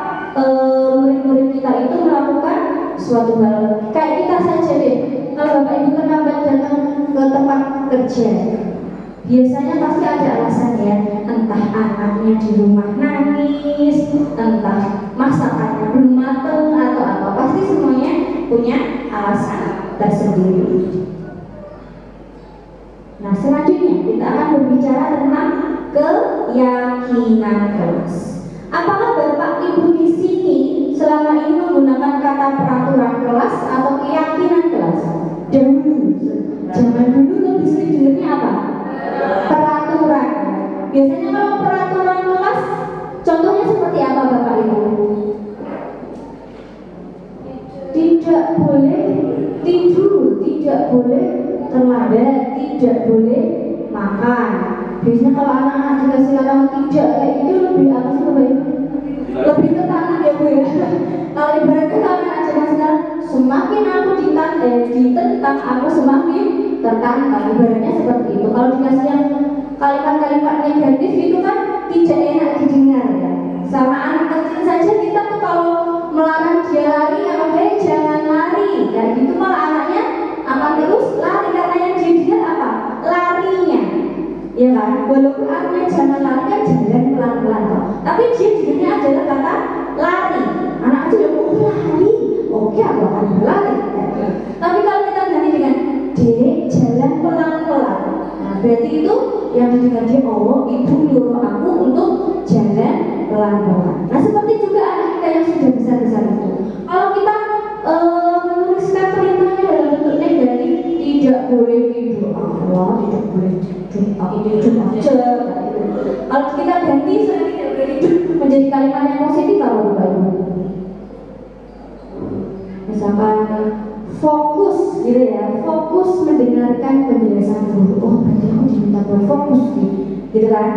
murid-murid kita itu melakukan suatu hal. Kayak kita saja deh, kalau Bapak Ibu terlambat datang ke tempat kerja, biasanya pasti ada alasan ya, entah anaknya di rumah nangis, entah masakannya belum matang atau apa, pasti semuanya punya alasan tersendiri. Nah selanjutnya kita akan berbicara tentang keyakinan kelas. Apakah Bapak Ibu di sini selama ini menggunakan kata peraturan kelas atau keyakinan kelas? Zaman dulu lebih sering dengarnya apa? Peraturan. Biasanya kalau peraturan kelas, contohnya seperti apa Bapak Ibu? Tidak boleh tidur, tidak boleh terlambat, tidak boleh makan. Biasanya kalau anak-anak dikasih larangan tidak kayak gitu lebih apa sih Bapak Ibu? Lebih tertanam ya Bu ya. Kalau ibaratnya kalau anak zaman sekarang, semakin aku ditentang aku semakin tertantang. Ibaratnya seperti itu. Kalau dikasih yang kalimat-kalimat negatif itu kan tidak enak didengar ya. Sama anak kecil saja kita tuh kalau melarang dia lari, apa jangan lari, kayak gitu malah anaknya akan terus lari karena yang dia apa? Larinya, ya kan? Walaupun artinya jangan lari kan jalan pelan-pelan, tapi dia jadinya adalah kata lari. Anak kecil yang lari, oke aku akan berlari. Tapi kalau kita ganti dengan dek jalan pelan-pelan, nah berarti itu yang didengar dia, oh ibu nyuruh aku untuk jalan pelan-pelan. Nah seperti juga anak kita yang sudah besar-besar itu, kalau kita menuliskan perintahnya dalam bentuk negatif, tidak boleh tidur, Allah tidak boleh tidur, aku tidur aja. Kalau kita ganti, saya tidak boleh tidur, menjadi kalimat yang positif apa Bapak Ibu? Misalkan fokus gitu ya, fokus mendengarkan penjelasan guru. Oh berarti aku diminta buat fokus gitu kan?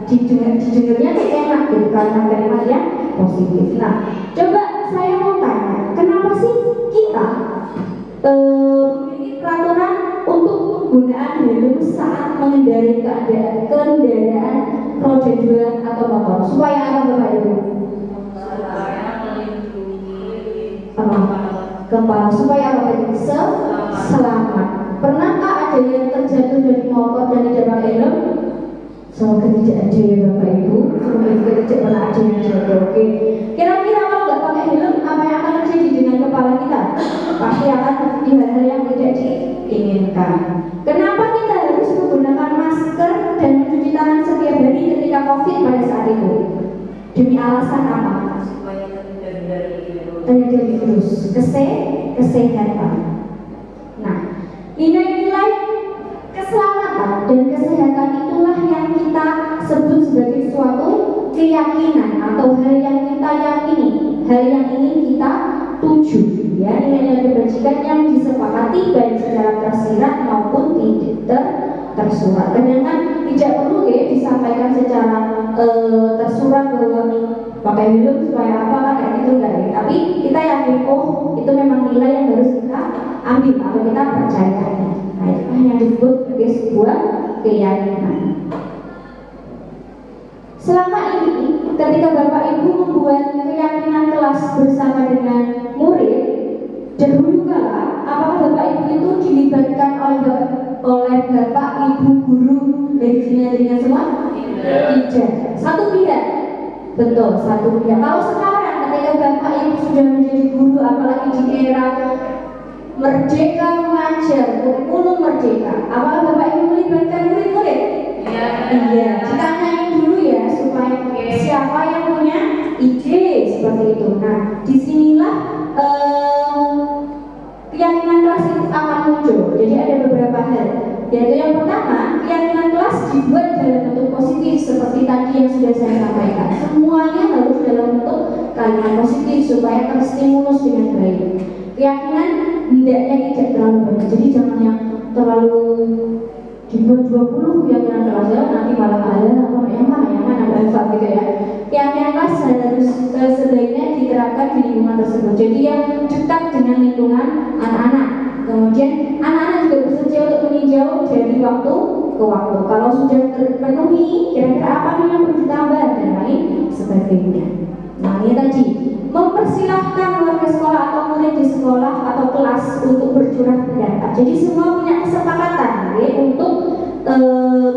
Didengarnya tuh enak gitu, kalimat-kalimat yang positif. Nah, coba saya mau tanya, kenapa sih kita memiliki peraturan untuk penggunaan helm saat mengendarai kendaraan roda 2 atau motor? Supaya apa Bapak Ibu? Kepala supaya apa tadi? Selamat. Pernahkah ada yang terjatuh dari motor dan tidak pakai helm? Semoga tidak ada ya Bapak Ibu. Semoga juga tidak pernah ada yang jatuh. Oke. Kira-kira kalau nggak pakai helm, apa yang akan terjadi dengan kepala kita? Pasti akan terjadi hal-hal yang tidak diinginkan. Kenapa kita harus menggunakan masker dan mencuci tangan setiap hari ketika COVID pada saat itu? Demi alasan apa? Terhindar virus, kesehatan. Nah, nilai-nilai keselamatan dan kesehatan itulah yang kita sebut sebagai suatu keyakinan atau hal yang kita yakini, hal yang ingin kita tuju. Ya, nilai-nilai kebajikan yang disepakati baik secara tersirat maupun tidak tersurat. Kadang tidak perlu ya disampaikan secara tersurat bahwa pakai helm supaya apa kan kayak gitu enggak ya. Tapi kita yakin oh itu memang nilai yang harus kita ambil atau kita percaya. Nah, itu yang disebut sebagai sebuah keyakinan. Selama ini ketika Bapak Ibu membuat keyakinan kelas bersama dengan murid, dahulu kala apakah Bapak Ibu itu dilibatkan oleh Bapak Ibu guru dari jaringan semua? Tidak. Satu pihak. Betul, satu pihak. Kalau sekarang ketika Bapak Ibu sudah menjadi guru, apalagi di era merdeka mengajar, kurikulum merdeka, apakah Bapak Ibu melibatkan murid-murid? Iya. Ditanyain dulu ya supaya siapa yang punya ide seperti itu. Nah, disinilah keyakinan kelas itu akan muncul. Jadi ada beberapa hal. Yaitu yang pertama, keyakinan kelas dibuat dalam bentuk positif seperti tadi yang sudah saya sampaikan. Semuanya harus dalam bentuk kalimat positif supaya terstimulus dengan baik. Keyakinan hendaknya tidak terlalu banyak. Jadi jangan yang terlalu dibuat 20 keyakinan kelas ya, nanti malah ada apa yang mana ada gitu ya. Keyakinan kelas harus sebaiknya diterapkan di lingkungan tersebut. Jadi yang dekat dengan lingkungan anak-anak. Kemudian anak-anak juga bersedia untuk meninjau dari waktu ke waktu. Kalau sudah terpenuhi, kira-kira apa nih yang perlu ditambah dan lain sebagainya. Nah ini tadi mempersilahkan warga sekolah atau murid di sekolah atau kelas untuk bercurah pendapat. Jadi semua punya kesepakatan ya, untuk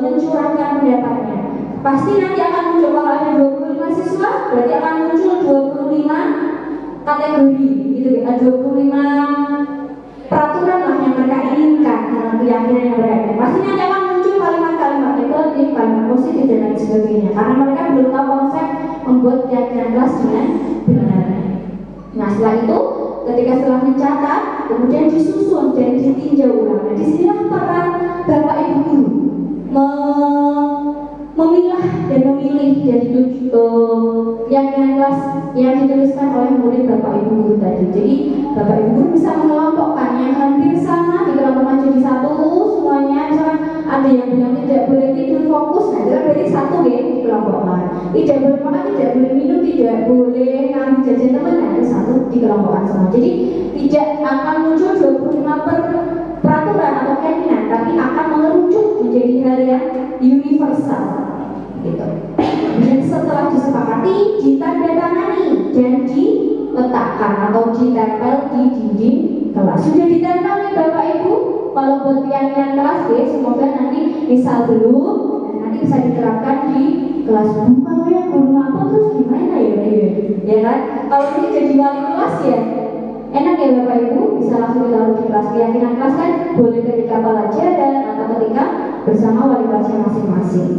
mencurahkan pendapatnya. Pasti nanti akan muncul kalau ada 25 siswa, berarti akan muncul 25 kategori gitu ya, 25 peraturan lah yang mereka inginkan dalam keyakinan yang mereka. Pasti nanti akan muncul kalimat-kalimat negatif, kalimat positif dan lain sebagainya. Karena mereka belum tahu konsep membuat keyakinan kelas dengan benar. Nah setelah itu, ketika setelah mencatat, kemudian disusun dan ditinjau ulang. Nah disinilah peran Bapak Ibu guru memilah dan memilih dari keyakinan kelas yang dituliskan oleh murid Bapak Ibu guru tadi. Jadi Bapak Ibu guru bisa mengelompokkan yang hampir sama, dikelompokkan jadi satu semuanya. Misalkan ada yang bilang tidak boleh tidur fokus, nah itu kan berarti satu ya dikelompokkan. Tidak boleh makan, tidak boleh minum, tidak boleh ngambil jajan teman, nah itu satu dikelompokkan semua. Jadi tidak akan muncul 25 peraturan atau keyakinan, tapi akan mengerucut menjadi hal yang universal gitu. Dan setelah disepakati, ditandatangani dan diletakkan atau ditempel di dinding kelas. Sudah ditempel nih Bapak Ibu. Kalau buat keyakinan kelas ya, semoga nanti misal dulu dan nanti bisa diterapkan di kelas. Kalau yang guru apa terus gimana ya kan? Kalau ini jadi wali kelas ya enak ya Bapak Ibu, bisa langsung ditaruh di kelas. Keyakinan kelas kan boleh ketika pelajaran atau ketika bersama wali kelasnya masing-masing.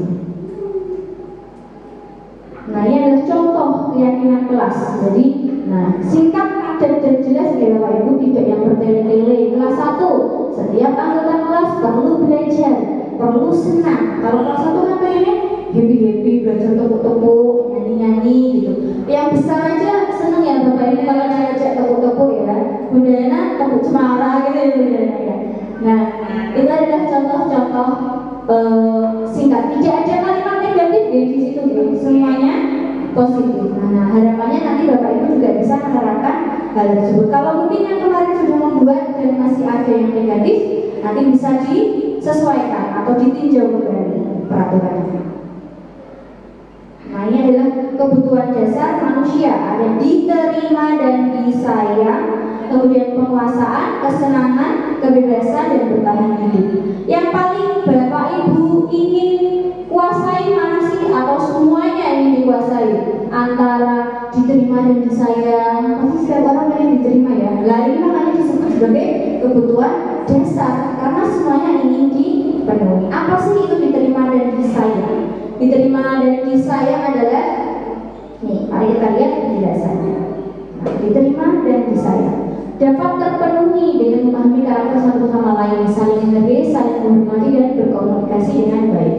Nah ini adalah contoh keyakinan kelas. Jadi, nah singkat, padat dan jelas ya Bapak Ibu, tidak yang bertele-tele. Kelas 1, setiap anggota kelas perlu belajar, perlu senang. Kalau kelas 1 kan pengennya happy-happy, belajar tepuk-tepuk, nyanyi-nyanyi gitu Yang besar aja seneng ya Bapak ini kalau diajak tepuk-tepuk ya. Bunda Yana tepuk cemara gitu ya Bunda Yana ya. Nah, itu adalah contoh-contoh singkat. Tidak ada kalimat negatif ya di situ ya. Semuanya positif. Nah, harapannya nanti Bapak Ibu juga bisa menerapkan hal tersebut. Kalau mungkin yang kemarin sudah membuat dan masih ada yang negatif, nanti bisa disesuaikan atau ditinjau kembali peraturannya. Nah, ini adalah kebutuhan dasar manusia, ada diterima dan disayang, kemudian penguasaan, kesenangan, kebebasan, dan bertahan hidup. Yang paling Bapak Ibu ingin kuasai mana sih? Atau semuanya ingin dikuasai? Antara diterima dan disayang, pasti setiap orang ingin diterima ya. Lah ini makanya disebut sebagai kebutuhan dasar, karena semuanya ingin dipenuhi. Apa sih itu diterima dan disayang? Diterima dan disayang adalah, nih, mari kita lihat penjelasannya. Nah, diterima dan disayang dapat terpenuhi dengan memahami karakter satu sama lain, saling menghargai, saling menghormati, dan berkomunikasi dengan baik.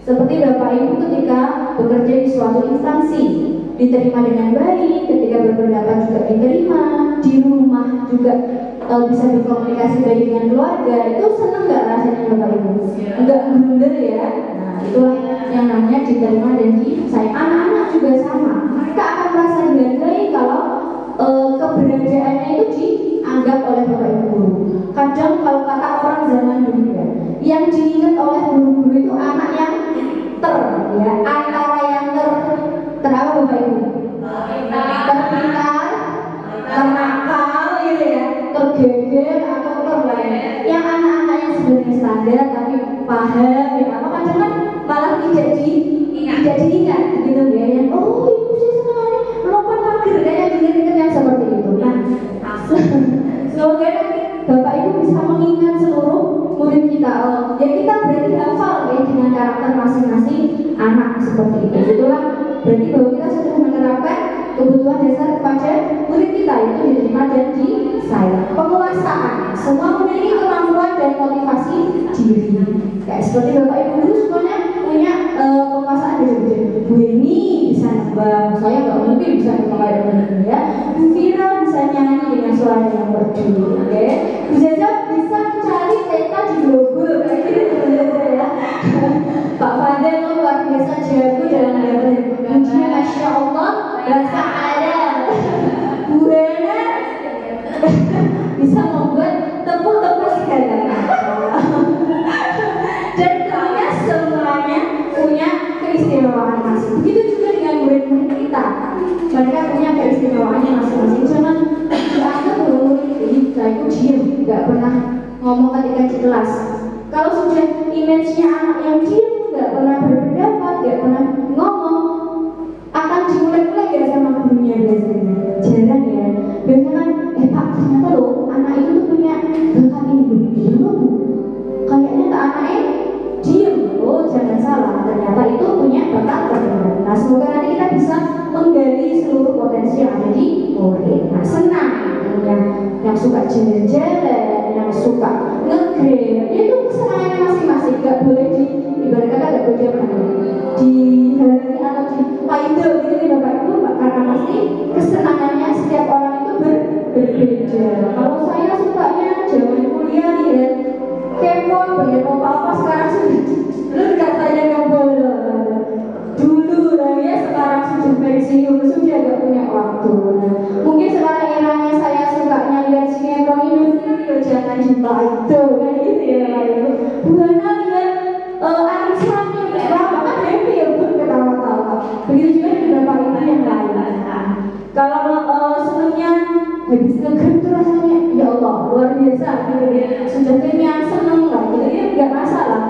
Seperti Bapak Ibu ketika bekerja di suatu instansi, diterima dengan baik, ketika berpendapat juga diterima, di rumah juga bisa berkomunikasi baik dengan keluarga, itu seneng nggak rasanya Bapak Ibu? Enggak blunder ya. Nah, itulah yang namanya diterima dan disayang. Anak-anak juga sama, mereka akan merasa dihargai kalau keberadaannya itu dianggap oleh Bapak Ibu guru. Kadang kalau kata orang zaman dulu ya, yang diingat oleh guru-guru itu anak yang ya, antara yang apa Bapak Ibu? Terpintar, ternakal gitu ya, tergeger atau terlain. Yang anak-anak yang sebenarnya standar tapi paham ya apa, kadang kan malah tidak diingat gitu ya. Yang oh ibu sih sekali melompat pagar kayak dengar-dengar yang seperti itu. Nah, semoga nanti Bapak Ibu bisa mengingat seluruh murid kita. Ya kita berarti hafal ya dengan karakter masing-masing anak seperti itu. Itulah berarti bahwa kita sudah menerapkan kebutuhan dasar kepada murid kita, itu diterima dan disayang. Penguasaan, semua memiliki kemampuan dan motivasi diri. Kayak seperti Bapak Ibu dulu semuanya punya penguasaan diri. Bu ini bisa nembang, saya nggak mungkin bisa nembang kayak begini ya. Bu Vira bisa nyanyi dengan suara yang merdu, oke? Bu Zaza bisa mencari peta di Google, kayak gitu ya. Pak Fadel luar biasa jago dalam belajar. Ujian Masya Allah, bahasa Arab. Bu Rena bisa membuat tepuk-tepuk segala dan tentunya semuanya punya keistimewaan masing. Begitu juga dengan murid-murid kita, mereka punya keistimewaannya masing-masing. Jangan dianggap murid ini saya itu diam, nggak pernah ngomong ketika di kelas. Kalau sudah image-nya anak yang diam, nggak pernah berpendapat, nggak pernah ngomong, akan dimulai-mulai ya sama gurunya biasanya. Jarang ya. Biasanya kan, Pak ternyata loh anak itu tuh punya bakat ini. Iya loh Bu. Kayaknya tak anaknya diem. Oh jangan salah, ternyata itu punya bakat tertentu. Nah semoga nanti kita bisa menggali seluruh potensi yang ada di murid. Nah senang yang suka jalan-jalan, yang suka nge-game, itu kesenangannya masing-masing. Gak boleh ibarat kata gak boleh dihalangi atau dipaido gitu ya Bapak Ibu, karena pasti kesenangannya setiap orang itu berbeda. Kalau saya sukanya zaman kuliah lihat K-pop, lihat apa-apa, sekarang sudah lu katanya nggak boleh dulu lah ya, sekarang sudah pensiun, sudah gak punya waktu. Nah, mungkin sekarang eranya saya sukanya lihat sinetron Indonesia, jangan dipaido kan gitu ya Bapak Ibu. Buana lihat arisannya berapa kan happy ya Bu, ketawa-tawa. Begitu juga dengan Bapak Ibu yang lain. Kalau senangnya habis nge-game tuh rasanya ya Allah luar biasa gitu ya. Sudah kenyang seneng lah gitu ya, nggak masalah.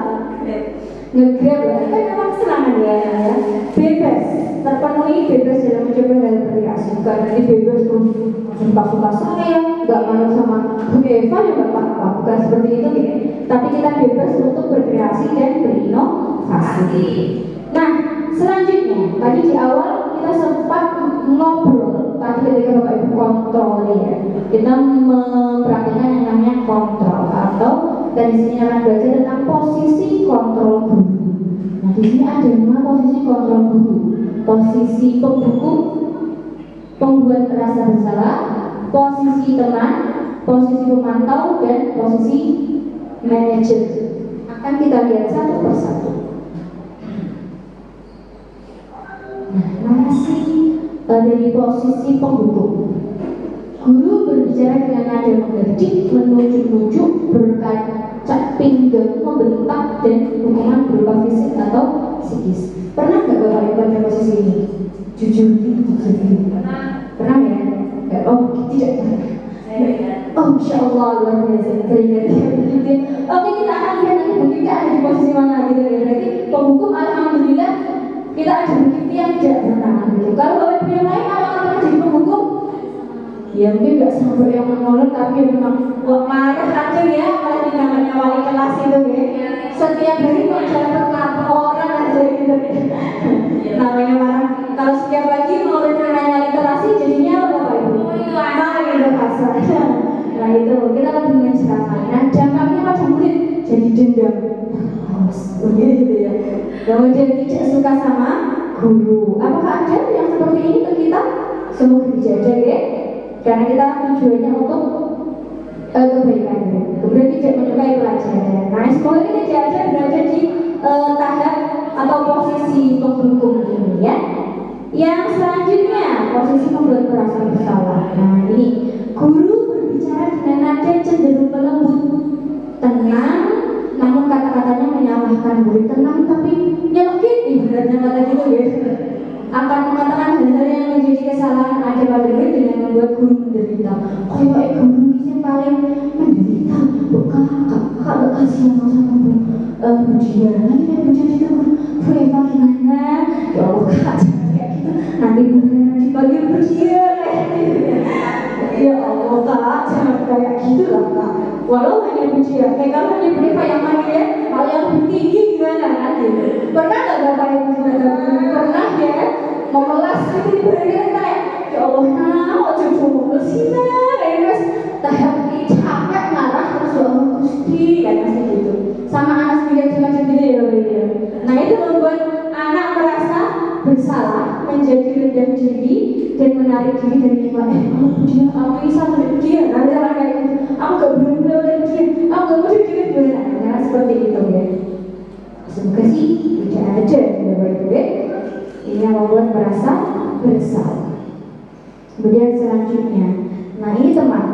Nge-grab ya, kan memang senang ya, bebas, terpenuhi bebas dalam mencoba hal berkreasi. Bukan nanti bebas tuh suka-suka saya, nggak malu sama Bu Eva ya nggak apa-apa, bukan seperti itu gitu. Tapi kita bebas untuk berkreasi dan berinovasi. Nah, selanjutnya tadi di awal kita sempat ngobrol tadi ketika Bapak Ibu kontrol ya, kita memperhatikan yang namanya kontrol atau dari sini akan belajar tentang posisi kontrol guru. Nah di sini ada 5 posisi kontrol guru: posisi pembuku, pembuat rasa bersalah, posisi teman, posisi pemantau, dan posisi manajer. Akan kita lihat satu persatu. Nah, narasi dari posisi penghukum. Guru berbicara dengan nada menggerdik, menunjuk-nunjuk, berkaca pinggang, membentak, dan hukuman berupa fisik atau psikis. Pernah nggak Bapak Ibu pada posisi ini? Jujur, pernah ya? Oh, tidak. Oh, Insya Allah luar biasa. Oke, kita akan lihat nanti bukti kita ada di posisi mana gitu ya. Berarti penghukum alhamdulillah kita ada bukti yang tidak pernah gitu. Kalau Bapak Ibu yang lain apa pernah jadi penghukum? Ya mungkin nggak sampai yang menolong, tapi memang marah aja ya, apalagi namanya wali kelas itu ya. Setiap hari kok dapat laporan aja gitu. Namanya marah. Kalau setiap pagi mau namanya literasi jadinya apa Bapak Ibu? Main bahasa. Nah itu kita lebih mencerahkan. Nah dampaknya pada murid jadi dendam. Begitu ya. Kemudian tidak suka sama guru. Apakah ada yang seperti ini ke kita? Semoga tidak ada ya. Karena kita tujuannya untuk kebaikan. Kemudian tidak menyukai pelajaran. Nah semoga kita tidak ada berada di tahap atau posisi penghukum ini ya. Yang selanjutnya posisi membuat merasa bersalah. Nah ini guru berbicara dengan nada cenderung lembut, tenang, namun kata-katanya menyalahkan murid. Tenang tapi nyelekit, ibaratnya kata gitu ya. Akan mengatakan hal-hal yang menjadi kesalahan ada pada murid dengan membuat guru menderita. Kayak guru ini paling menderita. Bukan kakak gak kasihan sama Bu Budia. Nanti Bu Budia itu Bu Eva gimana? Ya Allah kak kayak gitu. Nanti Bu dipanggil Budia kayak gitu. Ya Allah kak jangan kayak gitu lah kak. Walau hanya Budia, kayak kalau hanya Bu Eva yang manggil ya, hal yang lebih tinggi gimana nanti? Pernah gak Bapak Ibu pernah ya? Mau kelas itu diberikan kayak ya Allah nah cucu sih terus tahap capek marah terus ya Allah Gusti kayak masih gitu sama anak sendiri macam gitu ya Bapak Ibu. Nah itu membuat anak merasa bersalah, menjadi rendah diri dan menarik diri dari nikmat. Aku bisa melihat dia, nanti orang kayak gitu. Aku gak berani melihat dia, aku gak mau dia benar. Nah seperti itu ya. Semoga sih tidak ada Bapak Ibu ya. Ini yang membuat merasa bersalah. Kemudian selanjutnya, nah ini teman,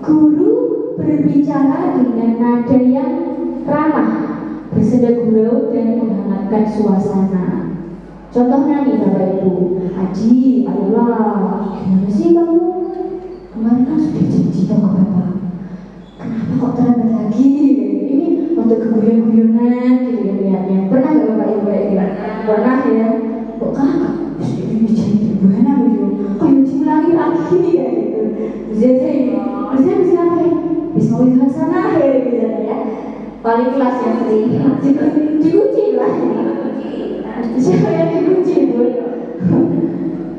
guru berbicara dengan nada yang ramah, bersenda gurau dan menghangatkan suasana. Contohnya nih Bapak Ibu, Aji, ayolah, gimana sih kamu? Kemarin kan sudah janji dong ke Bapak. Kenapa kok terlambat lagi? Ini untuk keguyon-guyonan gitu ya lihatnya. Pernah nggak Bapak Ibu kayak gitu? Pernah ya? Kok kakak? Ini janji gimana gitu? Kok yang diulangi lagi ya gitu? Bisa apa ya? Bisa mau di sana ya gitu ya? Paling kelas yang sering dikunci lah. Siapa yang dikunci Bu?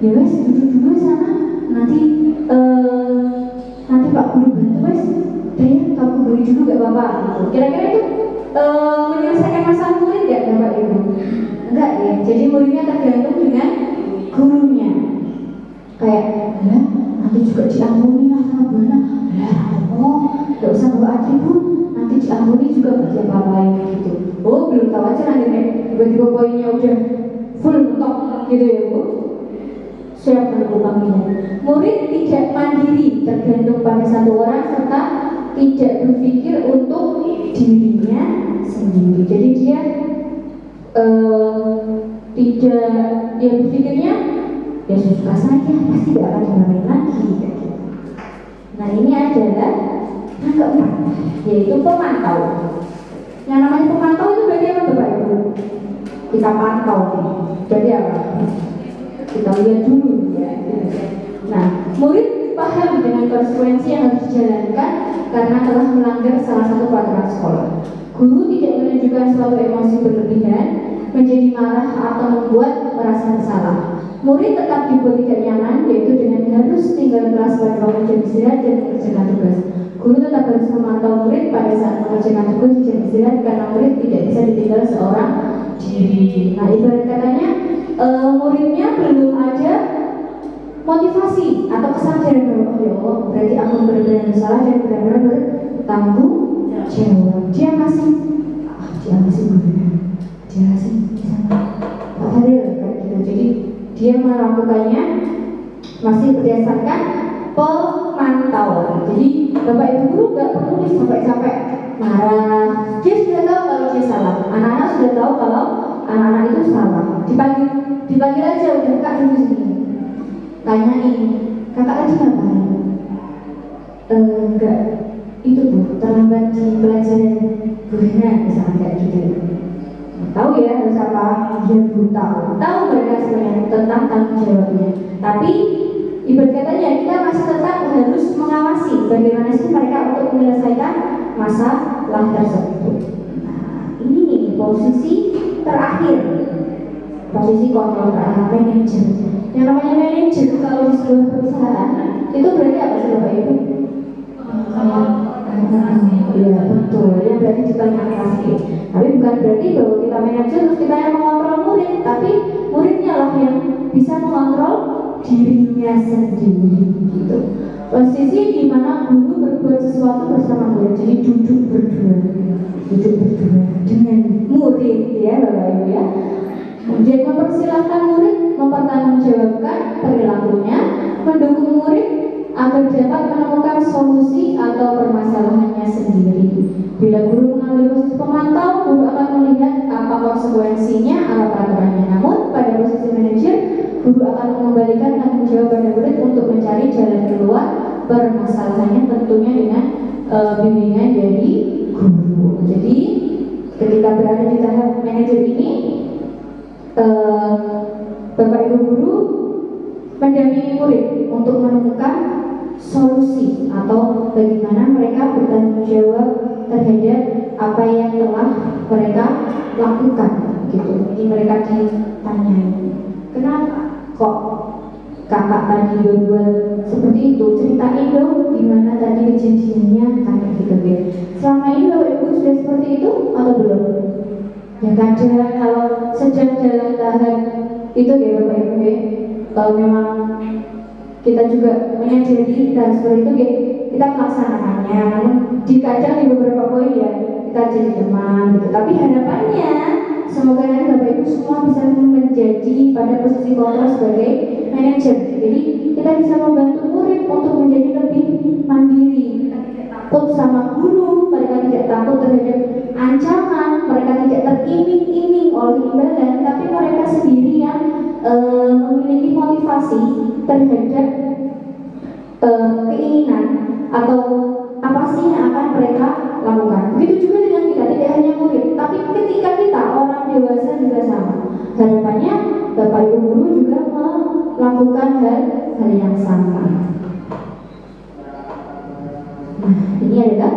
Ya wes duduk dulu sana. Nanti Pak Guru bantu wes. Daya kamu beri dulu gak Bapak? Kira-kira itu menyelesaikan masalah murid gak Bapak Ibu? Enggak ya. Jadi muridnya tergantung dengan gurunya. Kayak nanti juga diampuni lah sama Bu Ana. Gak usah bawa atribut. Nanti diampuni juga bagi apa-apa gitu. Oh belum tahu aja nanti tiba-tiba poinnya udah full mentok gitu ya Bu. Siap mengulanginya. Murid tidak mandiri, tergantung pada satu orang serta tidak berpikir untuk dirinya sendiri. Jadi dia tidak dia berpikirnya ya suka saja, pasti tidak akan dimarahin lagi. Nah ini adalah yang keempat, yaitu pemantau. Yang namanya pemantau itu berarti apa Bapak Ibu? Kita pantau nih. Jadi apa? Kita lihat dulu ya. Nah, murid paham dengan konsekuensi yang harus dijalankan karena telah melanggar salah satu peraturan sekolah. Guru tidak menunjukkan suatu emosi berlebihan, menjadi marah atau membuat merasa bersalah. Murid tetap dibuat tidak nyaman, yaitu dengan harus tinggal kelas pada waktu jam istirahat dan mengerjakan tugas. Guru tetap harus memantau murid pada saat mengerjakan tugas di jam istirahat karena murid tidak bisa ditinggal seorang diri. Nah, ibarat katanya muridnya belum ada motivasi atau kesadaran bahwa ya Allah, berarti aku benar-benar bersalah dan benar-benar bertanggung jawab. Dia masih di sana Pak Fadil kayak gitu. Jadi dia melakukannya masih berdasarkan pemantauan. Jadi Bapak Ibu guru nggak perlu nih sampai marah. Dia sudah tahu kalau dia salah. Anak-anak sudah tahu kalau anak-anak itu salah. Dipanggil aja, udah Kak dulu sini. Tanyain, kakak tadi ngapain? Enggak, itu Bu, terlambat di pelajaran Buhena misalnya kayak gitu. Tahu ya harus apa? Dia belum tahu mereka sebenarnya tentang tanggung jawabnya. Tapi ibarat katanya kita masih tetap harus mengawasi bagaimana sih mereka untuk menyelesaikan masalah tersebut. Nah, ini nih posisi terakhir, posisi kontrol terakhir manajer. Yang namanya manajer kalau di sebuah perusahaan itu berarti apa sih Bapak Ibu? Iya betul, ya berarti kita yang kasih. Tapi bukan berarti bahwa kita manajer terus kita yang mengontrol murid, tapi muridnya lah yang bisa mengontrol dirinya sendiri gitu. Posisi di mana guru berbuat sesuatu bersama murid, jadi duduk berdua dengan murid ya Bapak Ibu ya. Kemudian mempersilahkan murid mempertanggungjawabkan perilakunya, mendukung murid agar dapat menemukan solusi atau permasalahannya sendiri. Bila guru mengambil posisi pemantau, guru akan melihat apa konsekuensinya, apa peraturannya. Namun pada posisi manajer, guru akan mengembalikan tanggung jawab pada murid untuk mencari jalan keluar permasalahannya, tentunya dengan bimbingan dari guru. Jadi ketika berada di tahap manajer ini, Bapak Ibu guru mendampingi murid untuk menemukan solusi atau bagaimana mereka bertanggung jawab terhadap apa yang telah mereka lakukan gitu. Jadi mereka ditanyai, kenapa kok kakak tadi berbuat seperti itu, ceritain dong gimana tadi kejadiannya kayak gitu ya. Selama ini Bapak Ibu sudah seperti itu atau belum? Ya kadang kalau sedang dalam tahap itu ya Bapak Ibu ya, kalau memang kita juga menyadari dan seperti itu ya, kita melaksanakannya. Namun kadang di beberapa poin ya kita jadi demam gitu. Tapi harapannya semoga nanti Bapak Ibu semua bisa menjadi pada posisi kontrol sebagai manajer. Jadi kita bisa membantu murid untuk menjadi lebih mandiri, takut sama guru, mereka tidak takut terhadap ancaman, mereka tidak teriming-iming oleh imbalan, tapi mereka sendiri yang memiliki motivasi terhadap keinginan atau apa sih yang akan mereka lakukan. Begitu juga dengan kita, tidak hanya murid, tapi ketika kita orang dewasa juga sama. Harapannya Bapak Ibu guru juga melakukan hal yang sama. Nah, ini adalah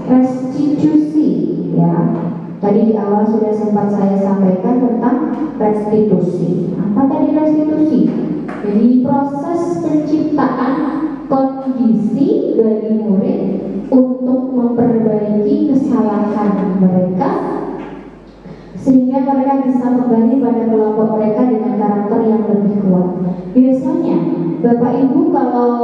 restitusi ya. Tadi di awal sudah sempat saya sampaikan tentang restitusi. Apa tadi restitusi? Jadi proses penciptaan kondisi bagi murid untuk memperbaiki kesalahan mereka sehingga mereka bisa kembali pada kelompok mereka dengan karakter yang lebih kuat. Biasanya Bapak Ibu kalau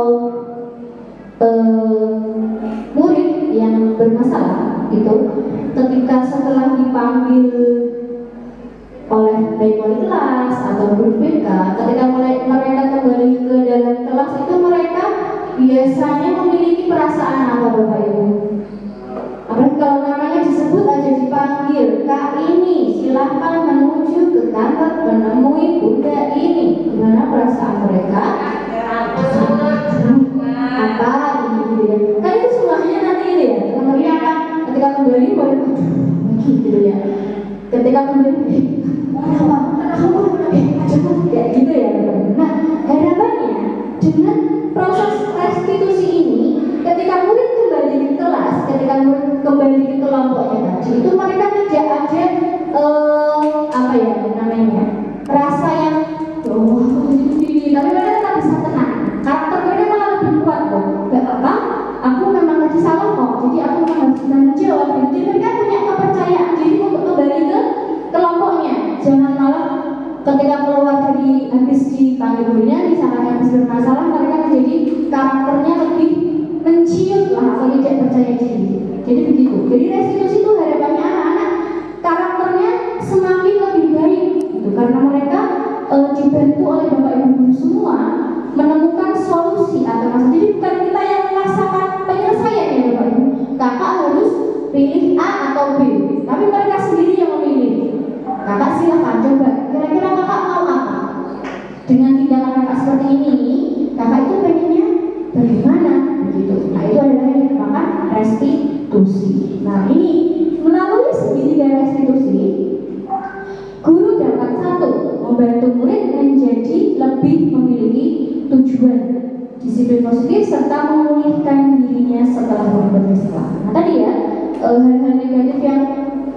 murid yang bermasalah itu ketika setelah dipanggil oleh baik wali kelas atau guru BK, ketika mereka kembali ke dalam kelas itu mereka biasanya memiliki perasaan apa Bapak Ibu? Apalagi kalau namanya disebut aja dipanggil, Kak ini silahkan menuju ke kantor menemui Bunda ini. Gimana perasaan mereka? Apa gitu ya? Kan itu semuanya nanti ini ya, teman-temannya akan ketika kembali boleh gitu ya. Ketika kembali kayak gitu ya. Nah, harapannya dengan proses restitusi ini, ketika murid kembali ke kelas, ketika murid kembali ke kelompoknya tadi, itu mereka tidak ada apa ya namanya rasa yang tapi mereka tetap bisa tenang. Karakter mereka malah lebih kuat loh. Gak apa, aku memang tadi salah kok, jadi aku memang harus bertanggung jawab. Jadi mereka punya kepercayaan diri untuk kembali ke kelompoknya. Jangan malah ketika keluar dari habis di dipanggil gurunya, misalkan habis bermasalah, mereka menjadi karakternya lebih menciut lah atau tidak percaya diri. Jadi begitu. Jadi restitusi itu harapannya anak-anak karakternya semakin lebih baik gitu, karena mereka dibantu oleh bapak ibu guru semua menemukan solusi atau masalah. Jadi bukan kita yang merasakan penyelesaian ya bapak ibu. Kakak harus pilih A atau B, tapi mereka sendiri yang memilih. Kakak silakan coba. Kira-kira kakak mau apa? Dengan tindakan kakak seperti ini, kakak itu pengennya bagaimana? Begitu. Nah itu adalah yang dinamakan restitusi. Nah ini melalui segitiga restitusi, guru dapat satu membantu murid menjadi lebih memiliki tujuan, disiplin positif serta memulihkan dirinya setelah berbuat kesalahan. Nah tadi ya hal-hal negatif yang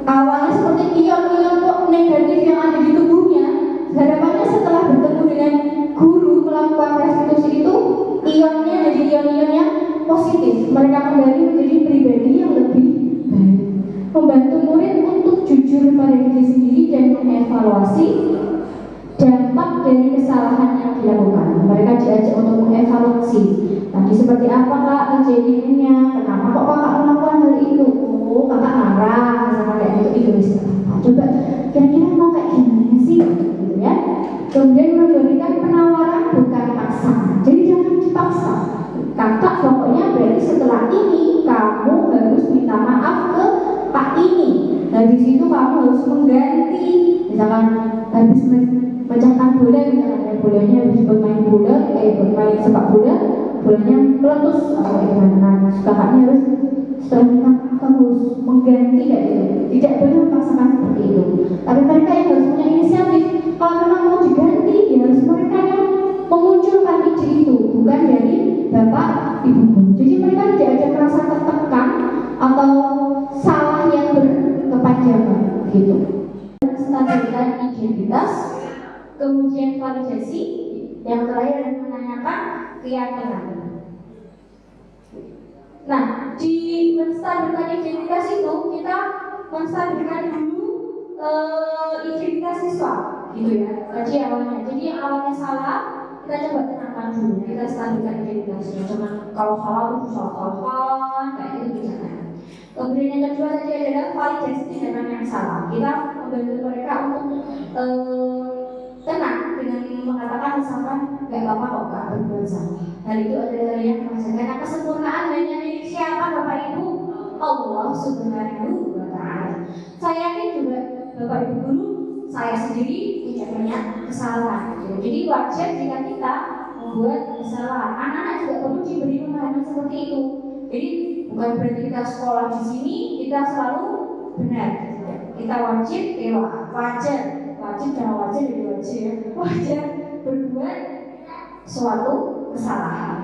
awalnya seperti ion-ion negatif yang ada di tubuhnya, harapannya setelah bertemu dengan guru melakukan restitusi itu ionnya jadi ion-ion yang positif. Mereka kembali menjadi pribadi yang lebih baik, membantu murid untuk jujur pada diri sendiri dan mengevaluasi dampak dari kesalahan yang dilakukan. Mereka diajak untuk mengevaluasi tadi seperti apa kak kejadiannya, kenapa kok kakak melakukan hal itu, oh kakak marah sama kayak gitu, nah, coba kira-kira mau kayak gimana sih gitu ya. Kemudian memberikan penawaran bukan paksaan, jadi jangan dipaksa. Kakak pokoknya berarti setelah ini kamu harus minta maaf ke pak ini, habis itu kamu harus mengganti, misalkan habis pecahkan bola, misalkan bolanya habis bermain bola, bermain sepak bola, bolanya meletus atau gimana, nah kakaknya harus setelah minta maaf kamu harus mengganti kayak gitu. Tidak boleh memaksakan seperti itu, tapi mereka yang harus punya inisiatif. Kalau memang mau diganti, ya harus mereka yang memunculkan ide itu, bukan dari bapak ibu guru. Jadi mereka tidak ada merasa tertekan atau salah yang berkepanjangan gitu. Menstabilkan identitas, kemudian validasi, yang terakhir adalah menanyakan keyakinan. Nah, di menstabilkan identitas itu kita menstabilkan dulu identitas siswa, gitu ya. Jadi awalnya, yang awalnya salah kita coba tenangkan dulu, kita stabilkan identitasnya. Jangan kalau salah itu salah kayak gitu misalnya. Kemudian yang kedua tadi adalah validasi tindakan yang salah. Kita membantu mereka untuk tenang dengan mengatakan misalkan nggak apa-apa kok kak berbuat salah. Hal itu adalah yang merasakan karena kesempurnaan hanya milik siapa bapak ibu? Allah Subhanahu wa Ta'ala. Saya yakin juga bapak ibu guru, saya sendiri tidak punya kesalahan. Jadi wajar jika kita membuat kesalahan. Anak-anak juga perlu diberi pemahaman seperti itu. Jadi bukan berarti kita sekolah di sini kita selalu benar. Kita wajib, wajar berbuat suatu kesalahan.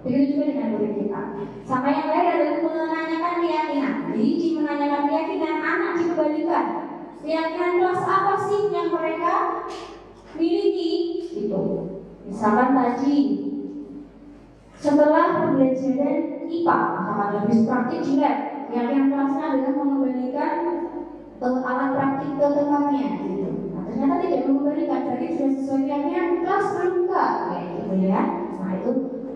Begitu juga dengan murid kita. Sama yang lain adalah menanyakan keyakinan. Jadi di menanyakan keyakinan anak dikembalikan. Keyakinan kelas apa sih yang mereka miliki? Gitu. Misalkan tadi setelah pembelajaran IPA, misalkan habis praktik di lab, keyakinan kelasnya adalah mengembalikan alat praktik ke tempatnya. Gitu. Nah, ternyata tidak mengembalikan, berarti sudah sesuai keyakinan kelas belum kak? Kayak gitu ya. Nah itu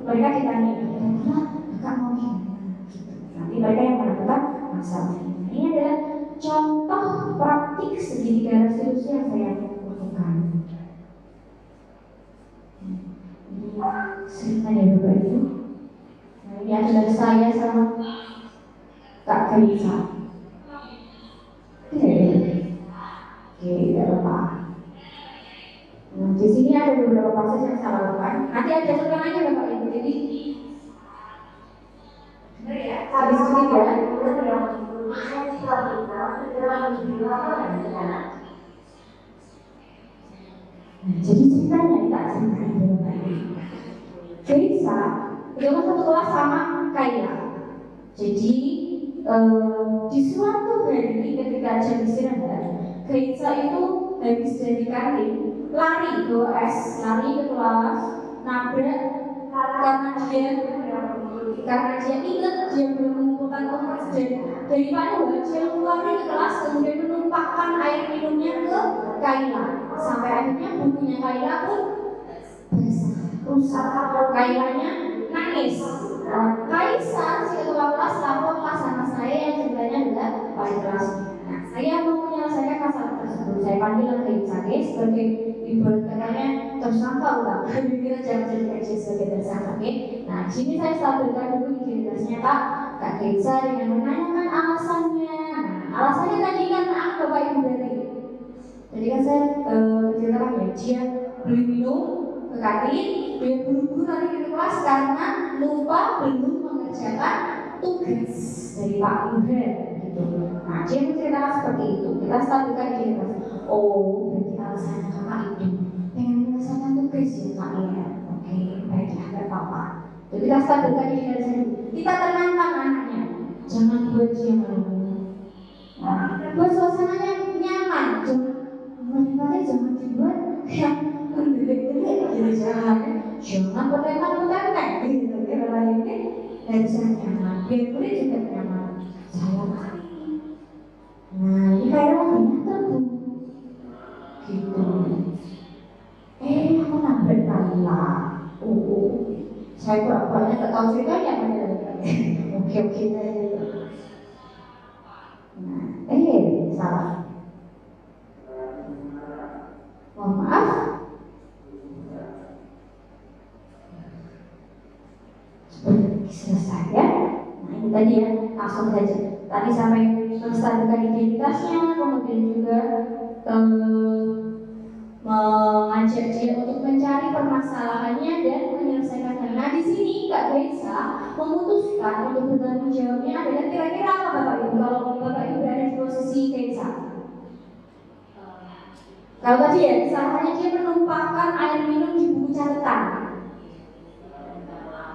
mereka ditanya, kira-kira kakak mau gimana? Gitu. Nanti mereka yang menentukan masalah. Ini adalah contoh praktik segitiga restitusi yang saya lakukan. Ini seringan ya Bapak Ibu. Nah, ini adalah saya sama Kak Kalisa. Oke, tidak apa. Nah, di sini ada beberapa proses yang saya lakukan. Nanti ada setelahnya Bapak Ibu. Jadi habis ini ya. Nah, jadi ceritanya kita ceritain Bapak Ibu. Kalisa itu kan satu kelas sama Kaila. Jadi di suatu hari ketika jam istirahat, Kalisa itu habis dari kantin lari lari ke kelas, nabrak karena dia ingat dia belum mengumpulkan uang dari mana dia lari ke kelas kemudian menumpahkan air minumnya ke Kaila sampai akhirnya bukunya Kaila pun rusak, Kailanya nangis. Kaisa si ketua kelas laporlah sama saya yang sebenarnya adalah wali kelasnya. Nah, saya mau menyelesaikan masalah tersebut. Saya panggil Kaisa sebagai ibarat katanya tersangka ulang. Kita jangan jadi sebagai tersangka. Nah, di sini saya stabilkan dulu identitasnya Kak Kaisa dengan menanyakan alasannya. Nah, alasannya tadi kan Bapak Ibu dari. Jadi kan saya ceritakan ya, dia beli minum ke kantin, dia buru-buru lari ke kelas karena lupa belum mengerjakan tugas dari Pak Yuher gitu. Nah, dia menceritakan seperti itu. Kita stabilkan identitas. Oh, berarti alasannya kakak itu pengen menyelesaikan tugas ya Kak ya. Oke, baiklah, gak apa-apa. Jadi kita stabilkan identitas dulu. Kita tenangkan anaknya, jangan buat dia malu. Nah, buat suasananya nyaman. Jangan dibuat yang mendelik-delik gitu, jangan petentang-petentang gitu. Kira lainnya harus nyaman. Biar murid juga nyaman. Saya kali. Nah, ini kayak lagi nyantar tuh. Gitu. Aku nabrak kali lah. Saya pura-puranya tak tahu ceritanya apa ya. Oke deh. Nah, salah. Mohon maaf. Selesai ya. Nah, ini tadi ya, langsung saja. Tadi sampai menstabilkan identitasnya, kemudian juga mengajak dia untuk mencari permasalahannya dan menyelesaikannya. Nah, di sini Kak Gaisa memutuskan untuk bertanggung jawabnya adalah kira-kira apa Bapak Ibu kalau Bapak Ibu berada di posisi Gaisa? Kalau tadi ya, kesalahannya dia menumpahkan air minum di buku catatan.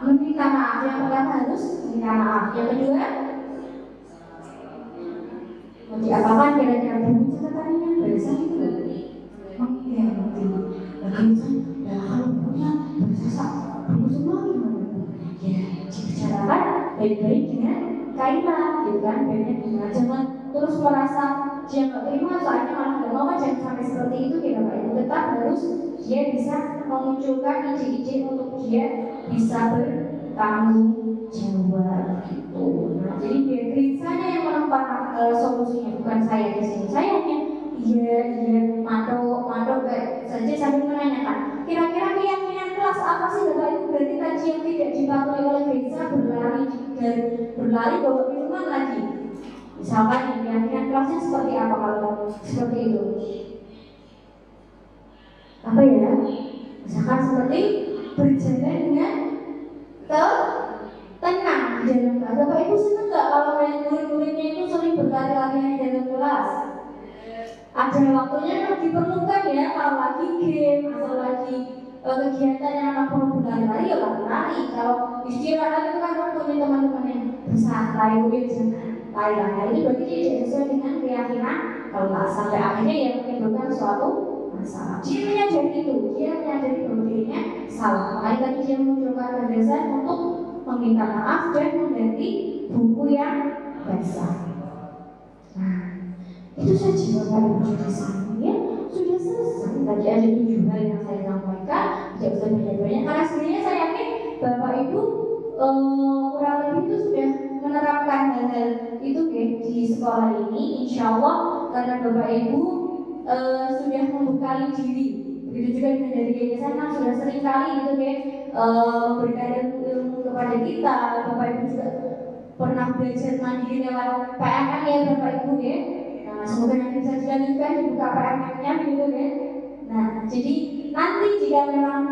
Meminta maaf, yang pertama harus meminta maaf. Yang kedua, mau diapakan kira-kira buku catatannya yang bahasa itu? Mengganti. Bagaimana? Ya kalau bukunya bahasa buku semua gimana? Ya, dibicarakan baik-baik dengan Kaila, gitu kan? Baiknya jangan terus merasa dia nggak terima soalnya malah nggak mau, jangan sampai seperti itu ya Bapak Ibu. Tetap harus dia bisa memunculkan ide-ide untuk dia bisa bertanggung jawab gitu. Nah, jadi biar Krisanya yang menempat solusinya, bukan saya di sini. Saya hanya iya mado saja sambil menanyakan kira-kira keyakinan kelas apa sih Bapak Ibu. Berarti tadi yang tidak dipatuhi oleh Krisa berlari bawa minuman lagi. Misalkan keyakinan kelasnya seperti apa kalau seperti itu? Apa ya? Misalkan seperti berjalan dengan tenang di dalam kelas. Bapak Ibu senang nggak kalau murid-muridnya itu sering berlari-larian di dalam kelas? Ada waktunya yang diperlukan ya, kalau lagi game atau lagi kegiatan yang anak perlu berlari-lari ya lari-lari. Kalau istirahat itu kan waktunya teman-teman yang bersantai, udah lari-lari. Itu berarti tidak sesuai dengan keyakinan kelas sampai akhirnya yang menimbulkan suatu masalah. Dia menyadari itu, dia menyadari bahwa dirinya salah. Makanya tadi dia menunjukkan gagasan untuk meminta maaf dan mengganti buku yang basah. Nah, itu saja Bapak Ibu ya, sudah selesai. Tadi ada 7 hal yang saya sampaikan, tidak usah banyak-banyak karena sebenarnya saya yakin Bapak Ibu kurang lebih itu sudah menerapkan hal-hal itu di sekolah ini, insya Allah karena Bapak Ibu sudah membekali diri. Begitu juga dengan dari yayasan yang sudah sering kali gitu memberikan ilmu kepada kita. Bapak Ibu juga pernah belajar mandiri lewat PMM ya Bapak Ibu ya. Nah, semoga nanti bisa dilanjutkan dibuka PMM-nya gitu ya. Nah, jadi nanti jika memang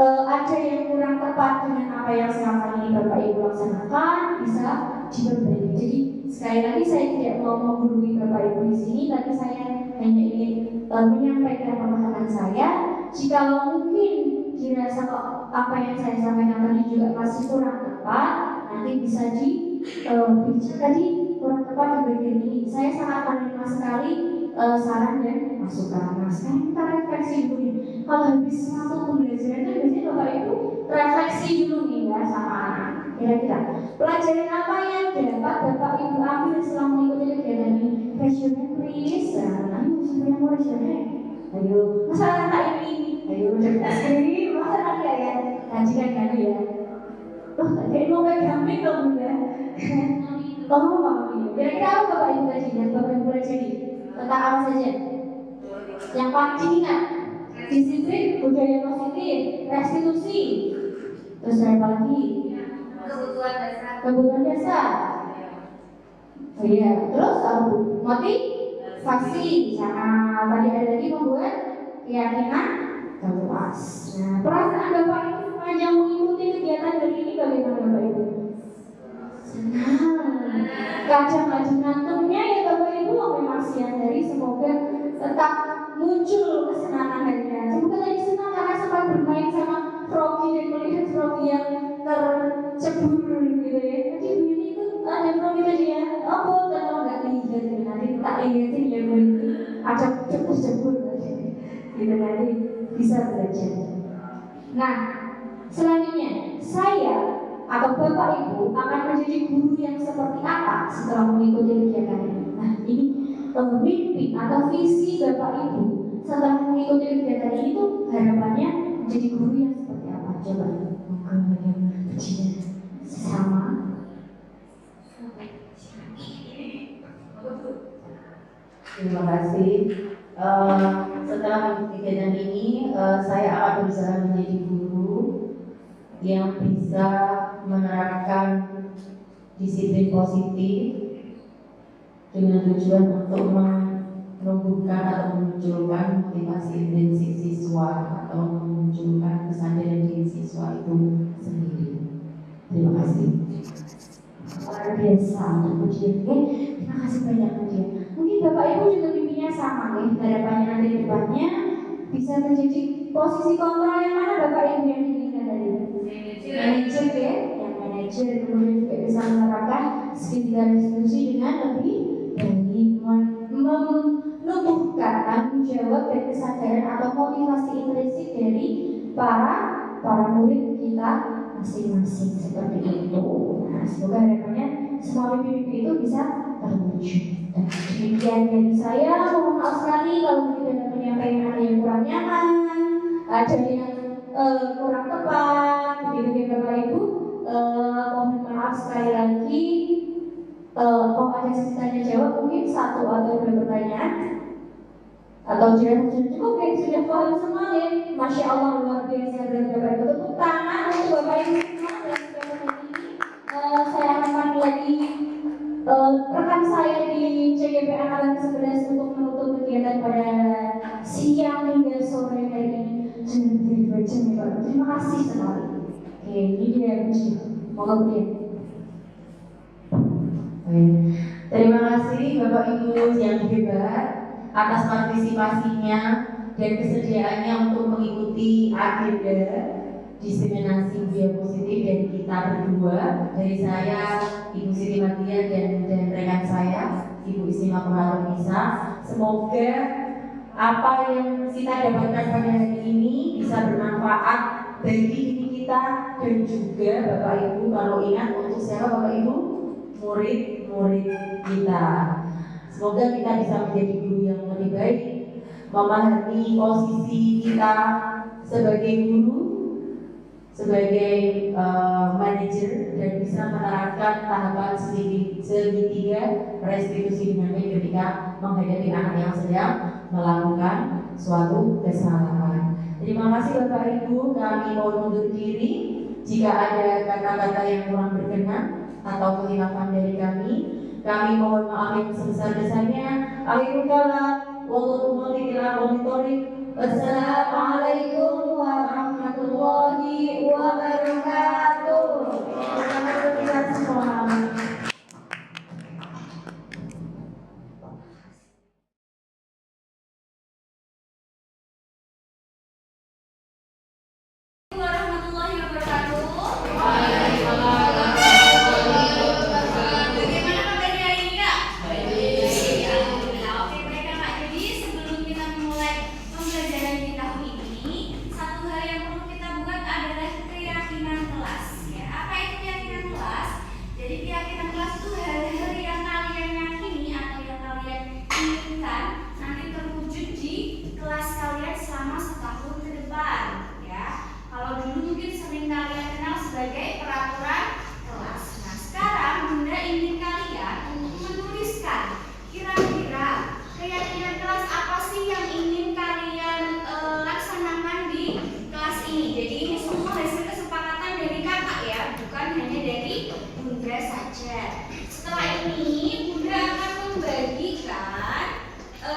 ada yang kurang tepat dengan apa yang selama ini Bapak Ibu laksanakan, bisa diperbaiki. Jadi sekali lagi saya tidak mau menggurui Bapak Ibu di sini, tapi saya hanya ingin menyampaikan pemahaman saya. Jika mungkin dirasa apa yang saya sampaikan tadi juga masih kurang tepat, nanti bisa bisa tadi kurang tepat di bagian ini. Saya sangat menerima sekali saran dan masukan. Nah, sekarang kita refleksi dulu nih. Kalau habis satu pembelajaran itu biasanya Bapak Ibu refleksi dulu nih ya sama anak. Kira-kira pelajaran apa yang dapat Bapak Ibu ambil selama mengikuti kegiatan ini? Raise please. Nah, siapa yang mau raise? Ayo, masalah ini. Ayo, cepat sekali. masa nanti ya ngaji kan ya. Oh, kayak mau pegang mic dong ya. Kamu mau kira-kira apa Bapak Ibu tadi yang Bapak Ibu pelajari tentang apa saja? Yang paling diingat disiplin, budaya positif, restitusi, terus apa lagi? Kebutuhan dasar. Oh iya, terus apa Bu? Motivasi, sama tadi ada lagi membuat keyakinan jelas. Nah, perasaan Bapak Ibu sepanjang mengikuti kegiatan hari ini bagaimana Bapak Ibu? Senang. Kadang-kadang ngantuknya ya Bapak Ibu memang siang dari semoga tetap muncul kesenangan harinya. Semoga tadi senang karena sempat bermain sama Froggy dan melihat Froggy yang tercebur gitu ya. Tadi begini itu ada Froggy tadi ya. Oh, kalau nggak lihat nanti tak lihatin ya Bu itu ada cebur tadi. Gitu nanti bisa belajar. Nah, selanjutnya saya atau Bapak Ibu akan menjadi guru yang seperti apa setelah mengikuti kegiatan ini. Nah, ini mimpi atau visi Bapak Ibu setelah mengikuti kegiatan ini tuh harapannya menjadi guru yang seperti apa? Coba sama. Terima kasih. Setelah kegiatan ini, saya akan berusaha menjadi guru yang bisa menerapkan disiplin positif dengan tujuan untuk menumbuhkan atau memunculkan motivasi intrinsik siswa atau memunculkan kesadaran diri siswa itu sendiri. Terima kasih. Luar biasa untuk ujian. Terima kasih banyak ujian. Mungkin Bapak Ibu juga mimpinya sama nih. Harapannya nanti di depannya bisa menjadi posisi kontrol yang mana Bapak Ibu yang diinginkan tadi? Manajer ya, yang manajer kemudian juga bisa menerapkan skill institusi dengan lebih baik, menumbuhkan tanggung jawab dan kesadaran atau motivasi intrinsik dari para murid kita masing-masing seperti itu. Nah, semoga harapannya semua mimpi-mimpi itu bisa terwujud. Dan demikian dari saya, mohon maaf sekali kalau mungkin ada penyampaian ada yang kurang nyaman, ada yang kurang tepat, begitu Bapak Ibu. Mohon maaf sekali lagi. Ada sesi tanya jawab mungkin satu atau dua pertanyaan atau sudah cukup ya, sudah paham semua ya. Masya Allah luar biasa. Dan Bapak Ibu tepuk tangan untuk Bapak Ibu semua dan sudah ini. Saya akan lagi rekan saya di CGP Angkatan 11 untuk menutup kegiatan pada siang hingga sore hari ini. Sudah menjadi 2 jam ya Pak. Terima kasih sekali. Oke, ini dia ujian. Moga kemudian. Terima kasih Bapak Ibu yang hebat atas partisipasinya dan kesediaannya untuk mengikuti agenda diseminasi budaya positif dari kita berdua, dari saya, Ibu Siti Matia dan rekan saya, Ibu Isma Nisa. Semoga apa yang kita dapatkan pada hari ini bisa bermanfaat bagi diri kita dan juga Bapak Ibu. Kalau ingat untuk siapa Bapak Ibu? Murid-murid kita. Semoga kita bisa menjadi guru yang lebih baik, memahami posisi kita sebagai guru, sebagai manajer, dan bisa menerapkan tahapan segitiga restitusi dengan baik ketika menghadapi anak yang sedang melakukan suatu kesalahan. Terima kasih Bapak Ibu, kami mohon undur diri. Jika ada kata-kata yang kurang berkenan atau kehilafan dari kami mohon maaf yang sebesar-besarnya. Akhirul kalam, wallahu muwaffiq. Wassalamualaikum warahmatullahi wabarakatuh. Selamat berjalan semua. Warahmatullahi wabarakatuh. Bagaimana kabar hari ini Kak? Alhamdulillah. Oke baik Kak. Jadi sebelum kita memulai pembelajaran di tahun ini, satu hal yang perlu kita buat adalah keyakinan kelas. Ya, apa itu keyakinan kelas? Jadi chat. Setelah ini Bunda akan membagikan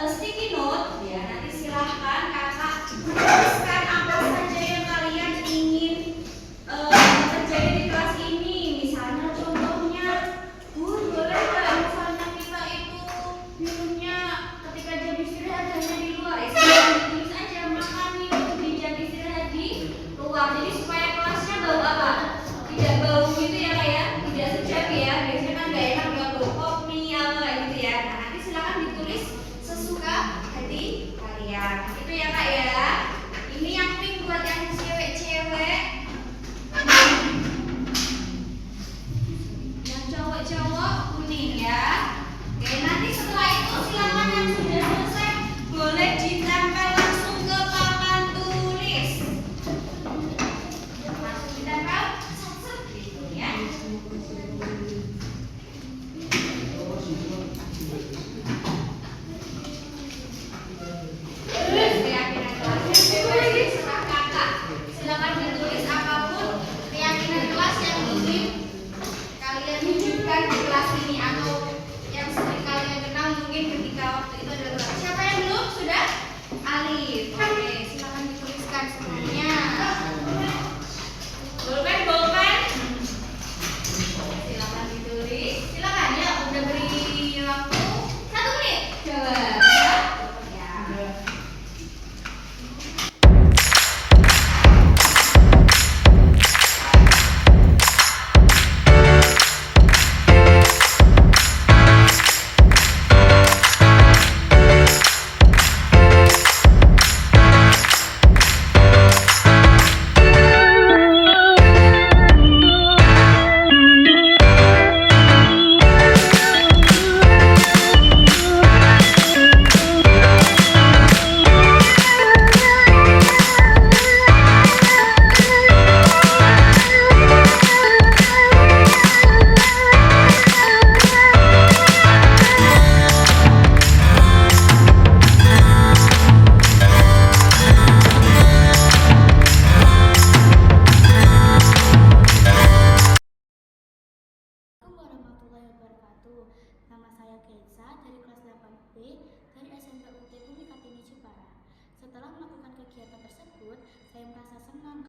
sticky note ya. Nanti silahkan kakak tuliskan apa saja yang kalian ingin terjadi di kelas ini. Misalnya contohnya, boleh nggak misalnya kita itu minumnya ketika jam istirahat hanya di luar. Silahkan ditulis aja makan minum di jam istirahat di luar. Jadi supaya kelasnya bau apa? Tidak bau gitu ya kak ya, tidak sedap ya. Biasanya kan nggak enak buat bau kopi apa gitu ya. Nah nanti silakan ditulis sesuka hati kalian. Itu ya kak ya. Ini yang pink buat yang cewek-cewek. Yang cowok-cowok kuning ya. Oke, nanti setelah itu silakan yang sudah selesai boleh ditempel langsung ke papan tulis. Langsung ditempel, set gitu ya. Keyakinan kelasnya bebas terserah kakak. Silakan ditulis apapun keyakinan kelas yang ingin kalian wujudkan di kelas ini atau yang sering kalian kenal mungkin ketika waktu itu adalah kelas. Siapa yang belum? Sudah? Alif. Oke, silakan dituliskan semuanya. Bolpen, bolpen. Silakan ditulis. Silakan ya, udah beri waktu 1 menit. Jawab. Ya. Assalamualaikum warahmatullahi wabarakatuh. Nama saya Kenza dari kelas 8B dari SMP UT Bumi Kartini Jepara. Setelah melakukan kegiatan tersebut, saya merasa senang